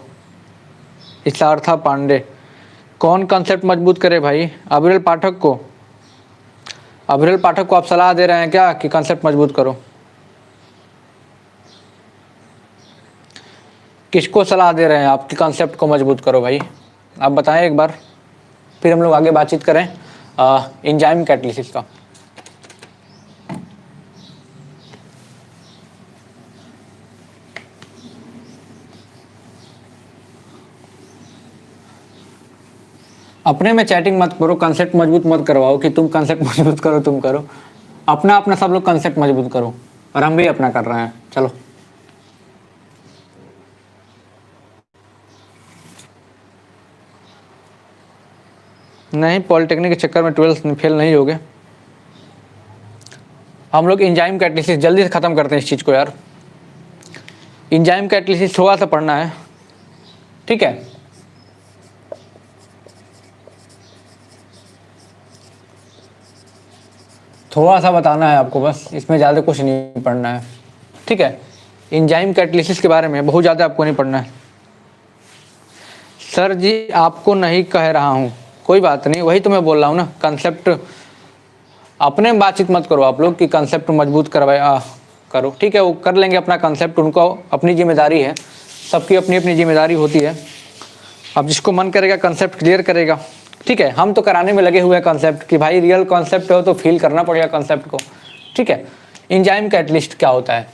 इशार्था पांडे, कौन कंसेप्ट मजबूत करे भाई? अभिरल पाठक को? अभिरल पाठक को आप सलाह दे रहे हैं क्या कि कंसेप्ट मजबूत करो? किसको सलाह दे रहे हैं आप कि कंसेप्ट को मजबूत करो भाई? आप बताएं एक बार, फिर हम लोग आगे बातचीत करें एंजाइम कैटलिसिस का। अपने में चैटिंग मत करो, कंसेप्ट मजबूत मत करवाओ कि तुम कंसेप्ट मजबूत करो, तुम करो अपना अपना, सब लोग कंसेप्ट मजबूत करो, और हम भी अपना कर रहे हैं। चलो नहीं, पॉलिटेक्निक के चक्कर में 12th फेल नहीं होगे हम लोग। एंजाइम कैटलिसिस जल्दी से ख़त्म करते हैं इस चीज़ को यार। एंजाइम कैटलिसिस थोड़ा सा पढ़ना है, ठीक है। थोड़ा सा बताना है आपको बस, इसमें ज़्यादा कुछ नहीं पढ़ना है, ठीक है। एंजाइम कैटलिसिस के बारे में बहुत ज़्यादा आपको नहीं पढ़ना है। सर जी आपको नहीं कह रहा हूँ, कोई बात नहीं, वही तो मैं बोल रहा हूँ ना। कंसेप्ट अपने बातचीत मत करो आप लोग कि कंसेप्ट मजबूत करवाया करो, ठीक है। वो कर लेंगे अपना कंसेप्ट, उनको अपनी जिम्मेदारी है, सबकी अपनी अपनी जिम्मेदारी होती है। अब जिसको मन करेगा कंसेप्ट क्लियर करेगा, ठीक है। हम तो कराने में लगे हुए हैं कंसेप्ट कि भाई रियल कॉन्सेप्ट हो तो फील करना पड़ेगा कंसेप्ट को, ठीक है। एंजाइम कैटलिस्ट क्या होता है?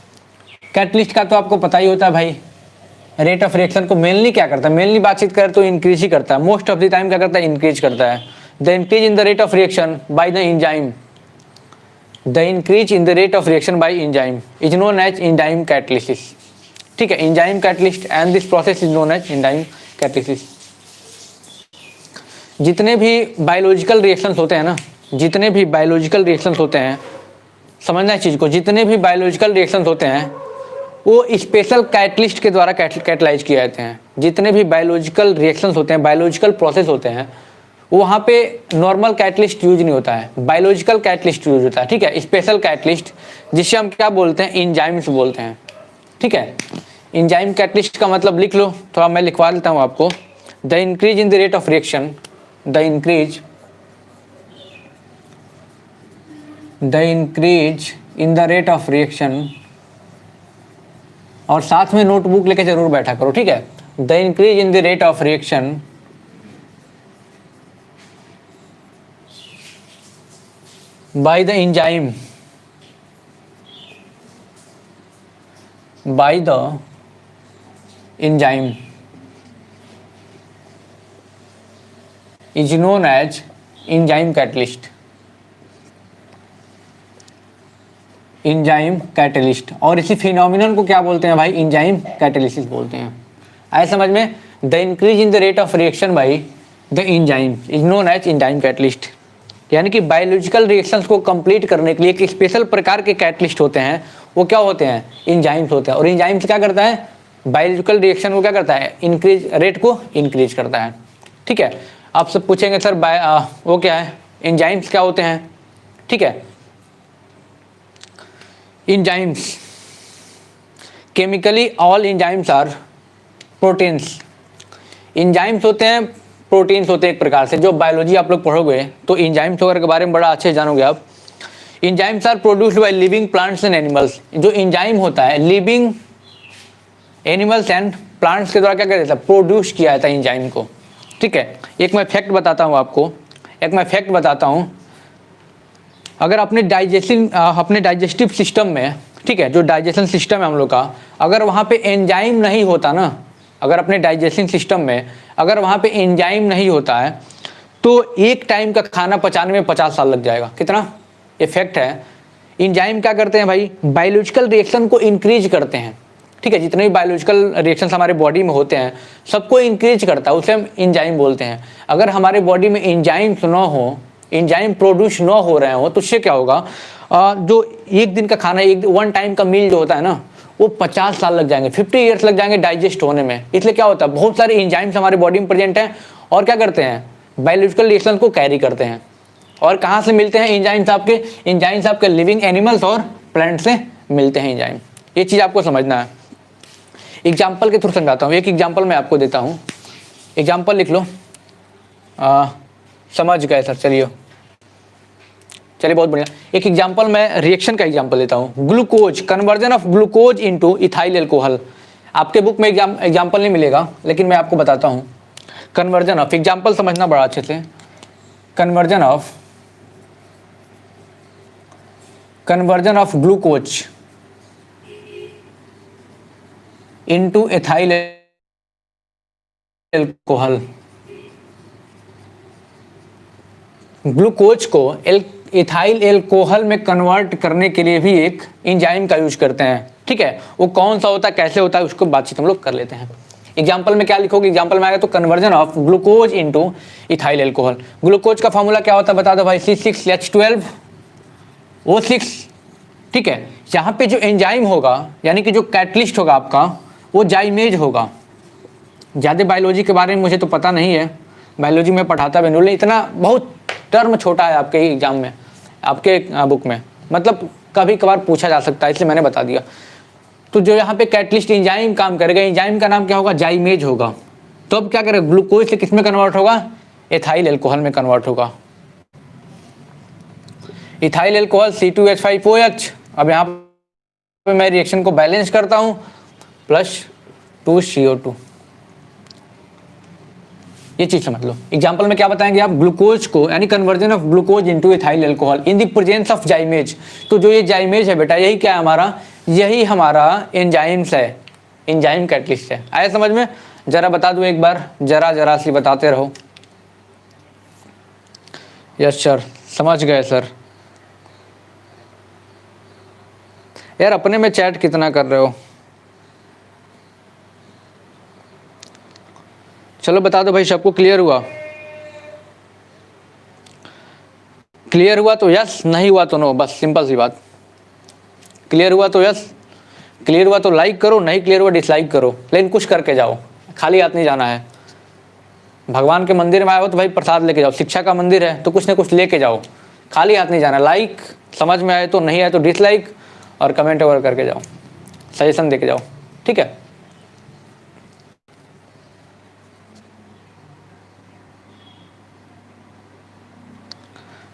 कैटलिस्ट का तो आपको पता ही होता है भाई, रेट ऑफ रिएक्शन को मेनली क्या करता है, मेनली बातचीत करें तो इंक्रीज ही करता है, मोस्ट ऑफ द टाइम क्या करता है, इंक्रीज करता है। The increase in the rate of reaction by the enzyme, the increase in the rate of reaction by enzyme is known as enzyme catalysis, ठीक है। Enzyme catalyst and this process is known as enzyme catalysis. जितने भी biological reactions होते हैं ना, जितने भी biological reactions होते हैं, समझना इस चीज़ को, जितने भी बायोलॉजिकल रिएक्शंस होते हैं वो स्पेशल कैटलिस्ट के द्वारा कैटलाइज किए जाते हैं। जितने भी बायोलॉजिकल रिएक्शंस होते हैं, बायोलॉजिकल प्रोसेस होते हैं, वहाँ पे नॉर्मल कैटलिस्ट यूज नहीं होता है, बायोलॉजिकल कैटलिस्ट यूज होता है। ठीक है, स्पेशल कैटलिस्ट, जिससे हम क्या बोलते हैं, एंजाइम्स बोलते हैं। ठीक है, एंजाइम कैटलिस्ट का मतलब लिख लो, थोड़ा मैं लिखवा लेता हूँ आपको। The increase in the rate of reaction, the increase in the rate of reaction, और साथ में नोटबुक लेके जरूर बैठा करो। ठीक है, the increase in the rate of reaction by the enzyme, by the enzyme is known as enzyme catalyst, enzyme catalyst. और इसी फिनोमिनन को क्या बोलते हैं भाई, एंजाइम कैटालिसिस बोलते हैं। आए समझ में, the increase in the rate of reaction by the enzyme is known as enzyme catalyst. यानी कि बायोलॉजिकल रिएक्शंस को कंप्लीट करने के लिए एक स्पेशल प्रकार के कैटलिस्ट होते हैं, वो क्या होते हैं, एंजाइम्स होते हैं। और एंजाइम्स क्या करता है, बायोलॉजिकल रिएक्शन को क्या करता है, इंक्रीज, रेट को इंक्रीज करता है। ठीक है, आप सब पूछेंगे सर वो क्या है, एंजाइम्स क्या होते हैं। ठीक है, enzymes, chemically all enzymes are proteins. Enzymes होते हैं, प्रोटीन्स होते हैं एक प्रकार से। जो बायोलॉजी आप लोग पढ़ोगे तो एंजाइम्स वगैरह के बारे में बड़ा अच्छे जानोगे आप। Enzymes are produced by living plants and animals. जो एंजाइम होता है लिविंग एनिमल्स एंड प्लांट्स के द्वारा क्या कर देता है, प्रोड्यूस किया जाता है एंजाइम को। ठीक है, एक मैं फैक्ट बताता हूँ आपको, अगर अपने डाइजेस्टिव सिस्टम में, ठीक है, जो डाइजेशन सिस्टम है हम लोग का, अगर वहाँ पे एंजाइम नहीं होता ना, अगर अपने डाइजेशन सिस्टम में अगर वहाँ पे एंजाइम नहीं होता है तो एक टाइम का खाना पचाने में 50 साल लग जाएगा। कितना, ये फैक्ट है। एंजाइम क्या करते हैं भाई, बायोलॉजिकल रिएक्शन को इंक्रीज करते हैं। ठीक है, जितने भी बायोलॉजिकल रिएक्शंस हमारे बॉडी में होते हैं सबको इंक्रीज करता है, उसे हम एंजाइम बोलते हैं। अगर हमारे बॉडी में एंजाइम्स ना हो, एंजाइम प्रोड्यूस ना हो रहे हो, तो उससे क्या होगा, जो एक दिन का खाना, एक वन टाइम का मील जो होता है ना, वो 50 साल लग जाएंगे, 50 ईयर्स लग जाएंगे डाइजेस्ट होने में। इसलिए क्या होता है, बहुत सारे एंजाइम्स हमारे बॉडी में प्रेजेंट हैं और क्या करते हैं, बायोलॉजिकल रिएक्शन को कैरी करते हैं। और कहाँ से मिलते हैं एंजाइम्स आपके, एंजाइम्स आपके लिविंग एनिमल्स और प्लांट से मिलते हैं एंजाइम। ये चीज़ आपको समझना है। एग्जाम्पल के थ्रू समझाता हूँ, एक एग्जाम्पल मैं आपको देता हूँ। एग्जाम्पल लिख लो, समझ गए सर, चलिए बहुत बढ़िया। एक एग्जांपल मैं रिएक्शन का एग्जांपल लेता हूँ, glucose, conversion of glucose into ethyl alcohol. आपके बुक में एग्जांपल नहीं मिलेगा, लेकिन मैं आपको बताता हूँ। कन्वर्जन ऑफ, एग्जांपल समझना बड़ा अच्छे से, conversion of glucose into ethyl alcohol. Glucose को इथाइल एल्कोहल में कन्वर्ट करने के लिए भी एक एंजाइम का यूज करते हैं। ठीक है, वो कौन सा होता है, कैसे होता है, उसको बातचीत हम लोग कर लेते हैं। एग्जाम्पल में क्या लिखोगे, एग्जाम्पल में आएगा तो conversion of glucose into ethyl alcohol. Glucose का फॉर्मूला क्या होता है बता दो भाई, C6H12O6। ठीक है, यहाँ पे जो एंजाइम होगा, यानी कि जो कैटलिस्ट होगा आपका, वो जाइमेज होगा। ज़्यादा बायोलॉजी के बारे में मुझे तो पता नहीं है, बायोलॉजी में पढ़ाता भी नहीं, इतना बहुत टर्म छोटा है आपके एग्जाम में, आपके बुक में, मतलब कभी कभार पूछा जा सकता है, इसलिए मैंने बता दिया। तो जो यहाँ पे कैटलिस्ट एंजाइम काम करेगा, एंजाइम का नाम क्या होगा, जाइमेज होगा। तो अब क्या करेगा, ग्लूकोज से किस में कन्वर्ट होगा, इथाइल एल्कोहल में कन्वर्ट होगा। Ethyl alcohol C2H5OH। अब यहाँ पे मैं रिएक्शन को बैलेंस करता हूँ, +2CO2। ये चीज समझ लो। एग्जांपल में क्या बताएंगे आप, ग्लूकोज को, यानी conversion of glucose into ethyl alcohol in the presence of जाइमेज। तो जो ये जाइमेज है बेटा, यही क्या है हमारा, यही हमारा एंजाइम्स है, एंजाइम कैटलिस्ट है। आया समझ में, जरा बता दूं एक बार, जरा सी बताते रहो। यस सर, समझ गए सर। यार अपने में चैट कितना कर रहे हो, चलो बता दो भाई, सबको क्लियर हुआ। क्लियर हुआ तो यस, नहीं हुआ तो नो, बस सिंपल सी बात। क्लियर हुआ तो यस, क्लियर हुआ तो लाइक करो, नहीं क्लियर हुआ डिसलाइक करो, लेकिन कुछ करके जाओ, खाली हाथ नहीं जाना है। भगवान के मंदिर में आए हो तो भाई प्रसाद लेके जाओ, शिक्षा का मंदिर है तो कुछ ना कुछ लेके जाओ, खाली हाथ नहीं जाना। लाइक समझ में आए तो, नहीं आए तो डिसलाइक, और कमेंट वगैरह करके जाओ, सजेशन देके जाओ, ठीक है।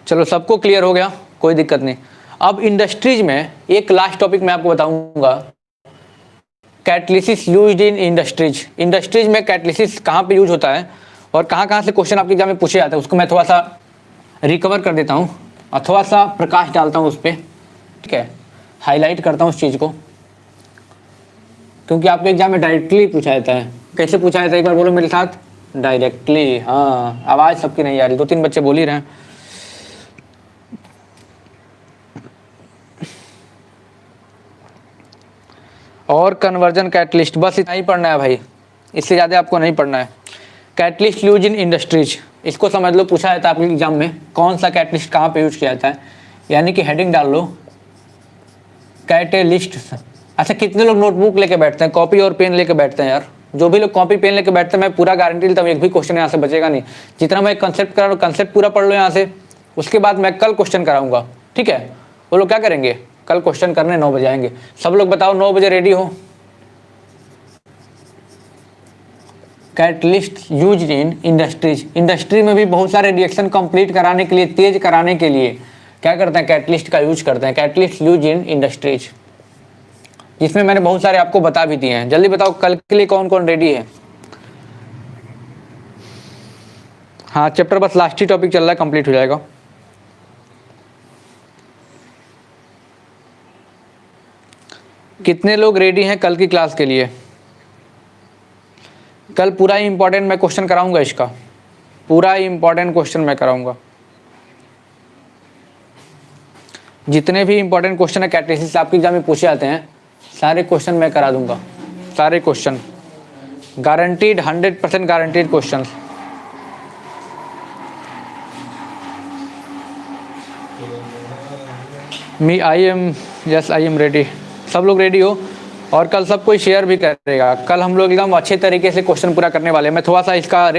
चलो सबको क्लियर हो गया, कोई दिक्कत नहीं। अब इंडस्ट्रीज में एक लास्ट टॉपिक मैं आपको बताऊंगा, catalysis used in industries. Industries में कैटलिसिस कहाँ पे यूज होता है और कहाँ से क्वेश्चन आपके एग्जाम में पूछे जाते हैं, उसको मैं थोड़ा सा रिकवर कर देता हूँ और थोड़ा सा प्रकाश डालता हूँ उस पर, ठीक है, हाईलाइट करता हूँ उस चीज़ को, क्योंकि आपके एग्जाम में डायरेक्टली पूछा जाता है। कैसे पूछा जाता है एक बार बोलो मेरे साथ, डायरेक्टली। हाँ, आवाज़ सबकी नहीं आ रही, 2-3 बच्चे बोल ही रहे हैं। और कन्वर्जन कैटलिस्ट, बस इतना ही पढ़ना है भाई, इससे ज़्यादा आपको नहीं पढ़ना है। कैटलिस्ट यूज इन इंडस्ट्रीज, इसको समझ लो, पूछा जाता है आपके एग्जाम में कौन सा कैटलिस्ट कहाँ पे यूज किया जाता है, यानी कि हेडिंग डाल लो कैटलिस्ट। अच्छा, कितने लोग नोटबुक लेके बैठते हैं, कॉपी और पेन लेके बैठते हैं यार? जो भी लोग कॉपी पेन लेके बैठते हैं, मैं पूरा गारंटी देता हूँ एक भी क्वेश्चन यहाँ से बचेगा नहीं। जितना मैं कंसेप्ट करा रहा हूँ, कंसेप्ट पूरा पढ़ लो यहाँ से, उसके बाद मैं कल क्वेश्चन कराऊंगा, ठीक है। वो लोग क्या करेंगे, कल क्वेश्चन करने 9 बजे आएंगे। सब लोग बताओ 9 बजे रेडी हो। Catalyst used in industries, industry में भी बहुत सारे रिएक्शन कंप्लीट कराने के लिए, तेज कराने के लिए क्या करते हैं, कैटलिस्ट का यूज करते हैं। कैटलिस्ट यूज इन इंडस्ट्रीज, जिसमें मैंने बहुत सारे आपको बता भी दिए हैं। जल्दी बताओ कल के लिए कौन कौन रेडी है? हाँ, चैप्टर बस लास्ट ही टॉपिक चल रहा है, कंप्लीट हो जाएगा। कितने लोग रेडी हैं कल की क्लास के लिए? कल पूरा ही इंपॉर्टेंट मैं क्वेश्चन कराऊंगा, इसका पूरा ही इंपॉर्टेंट क्वेश्चन मैं कराऊंगा। जितने भी इंपॉर्टेंट क्वेश्चन है कैटलिसिस आपके एग्जाम में पूछे जाते हैं, सारे क्वेश्चन मैं करा दूंगा, सारे question guaranteed, 100% guaranteed question. I am ready. सब लोग रेडी हो, और कल सब कोई शेयर भी करेगा। कल हम लोग एकदम अच्छे तरीके से क्वेश्चन पूरा करने वाले हैं। मैं थोड़ा सा इसका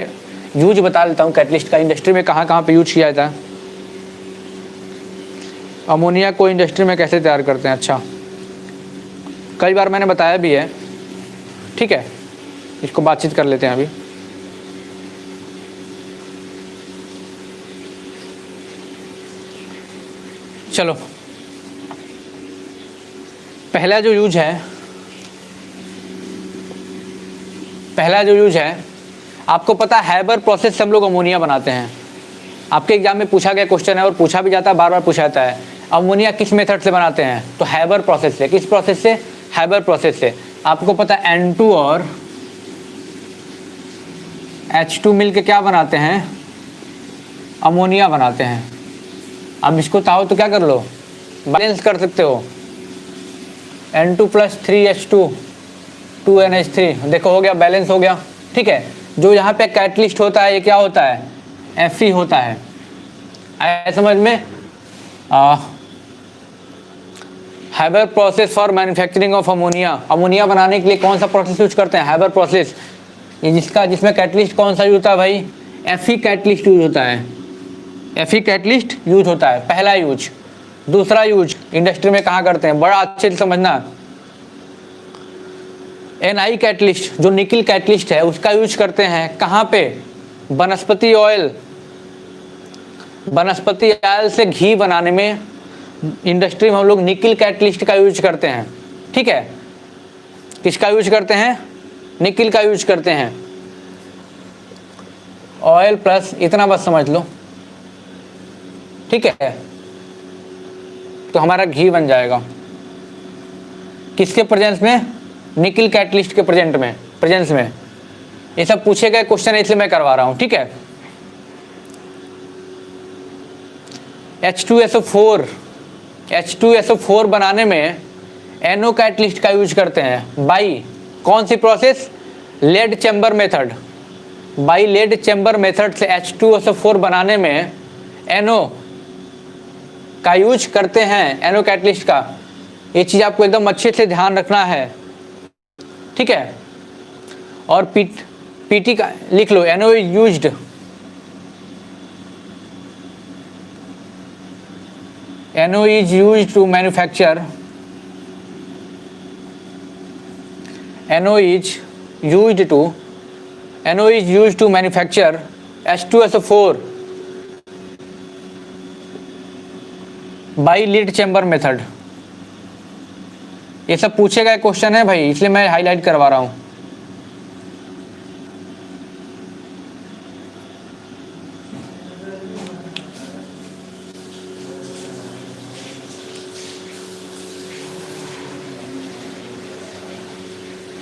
यूज बता देता हूँ, कैटलिस्ट का इंडस्ट्री में कहाँ कहाँ पे यूज किया जाता है। अमोनिया को इंडस्ट्री में कैसे तैयार करते हैं, अच्छा कई बार मैंने बताया भी है, ठीक है। इसको बातचीत कर लेते हैं अभी। चलो, पहला जो यूज है, आपको पता है हैबर प्रोसेस से हम लोग अमोनिया बनाते हैं। आपके एग्जाम में पूछा गया क्वेश्चन है और पूछा भी जाता है, बार बार पूछा जाता है, अमोनिया किस मेथड से बनाते हैं? तो हैबर प्रोसेस से। किस प्रोसेस से? हैबर प्रोसेस से। आपको पता है N2 और H2 मिलके क्या बनाते हैं? अमोनिया बनाते हैं। अब इसको चाहो तो क्या कर लो, बैलेंस कर सकते हो। N2 + 3H2 2NH3, देखो हो गया, बैलेंस हो गया, ठीक है। जो यहाँ पे कैटलिस्ट होता है ये क्या होता है? Fe होता है। आया समझ में? Haber process for manufacturing of ammonia. Ammonia बनाने के लिए कौन सा प्रोसेस यूज करते हैं? Haber process. ये जिसमें कैटलिस्ट कौन सा यूज होता है भाई? Fe कैटलिस्ट यूज होता है। Fe कैटलिस्ट यूज होता है, पहला यूज। दूसरा यूज इंडस्ट्री में कहाँ करते हैं, बड़ा अच्छे से समझना। Ni कैटलिस्ट, जो निकिल कैटलिस्ट है, उसका यूज करते हैं कहाँ पे? वनस्पति ऑयल। वनस्पति ऑयल से घी बनाने में इंडस्ट्री में हम लोग निकिल कैटलिस्ट का यूज करते हैं, ठीक है। किसका यूज करते हैं? निकिल का यूज करते हैं। ऑयल प्लस इतना बस समझ लो, ठीक है, तो हमारा घी बन जाएगा। किसके प्रेजेंस में? निकिल कैटलिस्ट के प्रेजेंस में। ये सब पूछे गए क्वेश्चन है, इसलिए मैं करवा रहा हूं, ठीक है। H2SO4 बनाने में NO कैटलिस्ट का यूज करते हैं। बाई कौन सी process? Lead chamber method. By lead chamber method से H2SO4 बनाने में NO का यूज करते हैं, एनो कैटलिस्ट का। ये चीज़ आपको एकदम अच्छे से ध्यान रखना है, ठीक है। और पीटी का लिख लो, NO is used to manufacture, NO is used to manufacture H2SO4 by lead chamber method. ये सब पूछे गए क्वेश्चन है भाई, इसलिए मैं हाईलाइट करवा रहा हूं।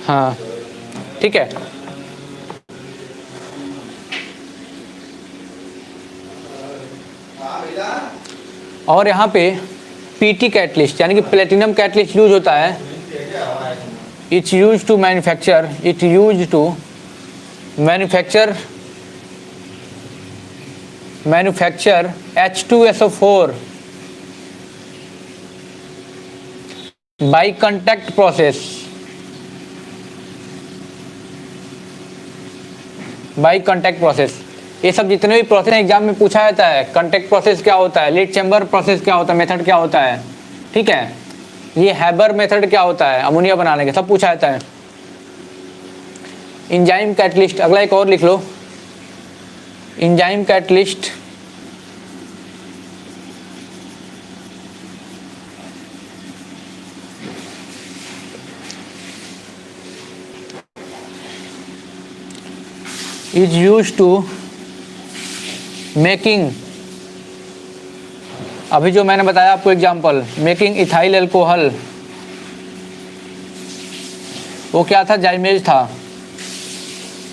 हाँ ठीक है। और यहाँ पे पीटी कैटलिस्ट यानी कि प्लेटिनम कैटलिस्ट यूज होता है। It's use to manufacture H2SO4 by contact process. ये सब जितने भी प्रोसेस एग्जाम में पूछा जाता है, कंटैक्ट प्रोसेस क्या होता है, लीड चैम्बर प्रोसेस क्या होता है, मेथड क्या होता है, ठीक है। ये हैबर मेथड क्या होता है, अमोनिया बनाने के, सब पूछा जाता है। एंजाइम कैटलिस्ट, अगला एक और लिख लो, enzyme catalyst is use to making, अभी जो मैंने बताया आपको एग्जांपल, मेकिंग इथाइल अल्कोहल, वो क्या था, जाइमेज था।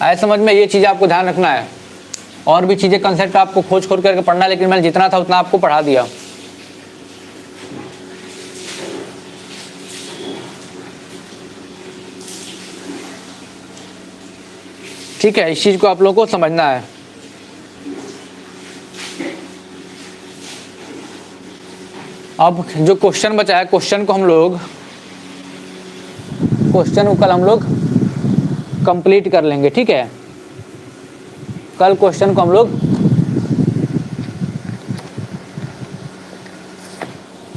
आए समझ में, ये चीज़ आपको ध्यान रखना है। और भी चीज़ें कंसेप्ट आपको खोज करके पढ़ना है, लेकिन मैंने जितना था उतना आपको पढ़ा दिया। ठीक है, इस चीज़ को आप लोगों को समझना है। अब जो क्वेश्चन बचा है, क्वेश्चन को कल हम लोग कंप्लीट कर लेंगे, ठीक है। कल क्वेश्चन को हम लोग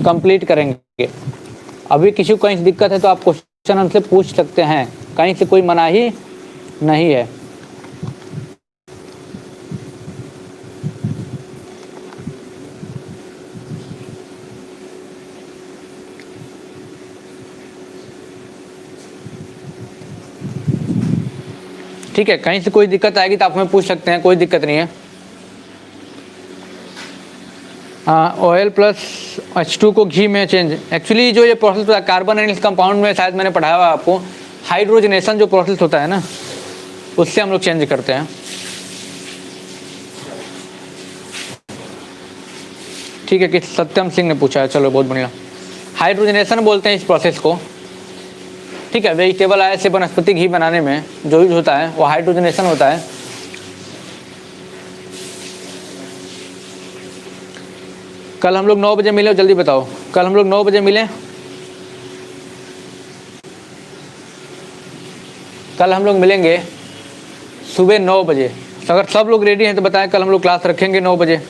कंप्लीट करेंगे। अभी किसी को कहीं से दिक्कत है तो आप क्वेश्चन हमसे पूछ सकते हैं, कहीं से कोई मनाही नहीं है। ठीक है, कहीं से कोई दिक्कत आएगी तो आप हमें पूछ सकते हैं, कोई दिक्कत नहीं है। ऑयल प्लस H2 को घी में चेंज, एक्चुअली जो ये प्रोसेस होता है कार्बन एनिल कंपाउंड में, शायद मैंने पढ़ाया हुआ आपको, हाइड्रोजनेशन जो प्रोसेस होता है ना, उससे हम लोग चेंज करते हैं। ठीक है, कि सत्यम सिंह ने पूछा है, चलो बहुत बढ़िया। हाइड्रोजनेशन बोलते हैं इस प्रोसेस को, ठीक है। वेजिटेबल ऑयल से वनस्पति घी बनाने में जो यूज होता है वो हाइड्रोजनेशन होता है। कल हम लोग 9 बजे मिले, जल्दी बताओ, कल हम लोग 9 बजे मिले। कल हम लोग मिलेंगे सुबह 9 बजे। अगर सब लोग रेडी हैं तो बताएं, कल हम लोग क्लास रखेंगे 9 बजे।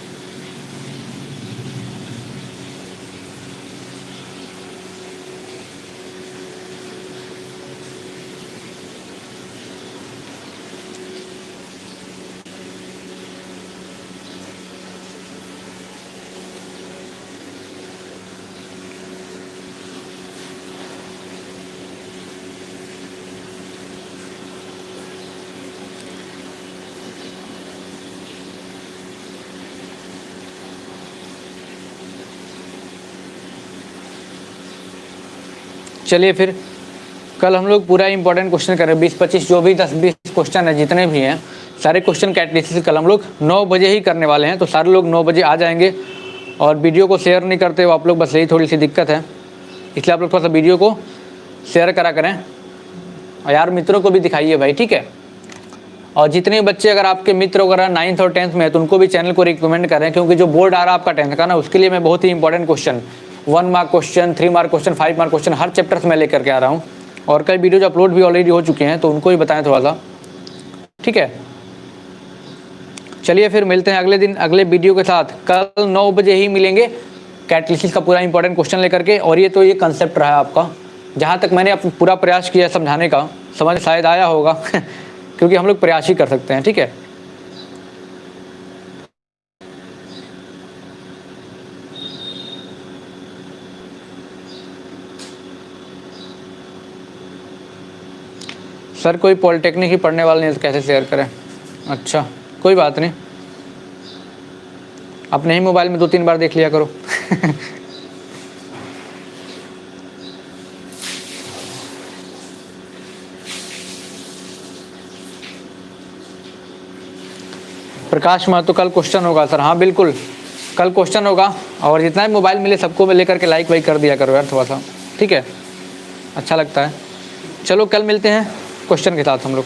चलिए फिर कल हम लोग पूरा इंपॉर्टेंट क्वेश्चन करें, 20-25 जो भी 10-20 क्वेश्चन है, जितने भी हैं सारे क्वेश्चन कैटलिस्ट कल हम लोग 9 बजे ही करने वाले हैं। तो सारे लोग 9 बजे आ जाएंगे। और वीडियो को शेयर नहीं करते हो आप लोग, बस यही थोड़ी सी दिक्कत है, इसलिए आप लोग थोड़ा सा वीडियो को शेयर करा करें और यार मित्रों को भी दिखाइए भाई, ठीक है। और जितने बच्चे अगर आपके मित्र वगैरह 9th और 10th में है तो उनको भी चैनल को रिकमेंड करें, क्योंकि जो बोर्ड आ रहा है आपका 10th का ना, उसके लिए मैं बहुत ही important question 1 mark question, 3 mark question, 5 mark question हर चैप्टर्स में लेकर के आ रहा हूँ। और कई वीडियोज अपलोड भी ऑलरेडी हो चुके हैं, तो उनको भी बताएं थोड़ा सा, ठीक है। चलिए फिर मिलते हैं अगले दिन अगले वीडियो के साथ। कल 9 बजे ही मिलेंगे कैटलिसिस का पूरा इंपॉर्टेंट क्वेश्चन लेकर के। और ये तो ये कंसेप्ट रहा आपका, जहाँ तक मैंने अपना पूरा प्रयास किया समझाने का, समझ शायद आया होगा क्योंकि हम लोग प्रयास ही कर सकते हैं, ठीक है। सर कोई पॉलिटेक्निक ही पढ़ने वाले नहीं तो कैसे शेयर करें? अच्छा कोई बात नहीं, अपने ही मोबाइल में 2-3 बार देख लिया करो प्रकाश महतो कल क्वेश्चन होगा सर? हाँ बिल्कुल कल क्वेश्चन होगा, और जितना भी मोबाइल मिले सबको में लेकर के लाइक वाइक कर दिया करो यार थोड़ा सा, ठीक है, अच्छा लगता है। चलो कल मिलते हैं क्वेश्चन के साथ हम लोग।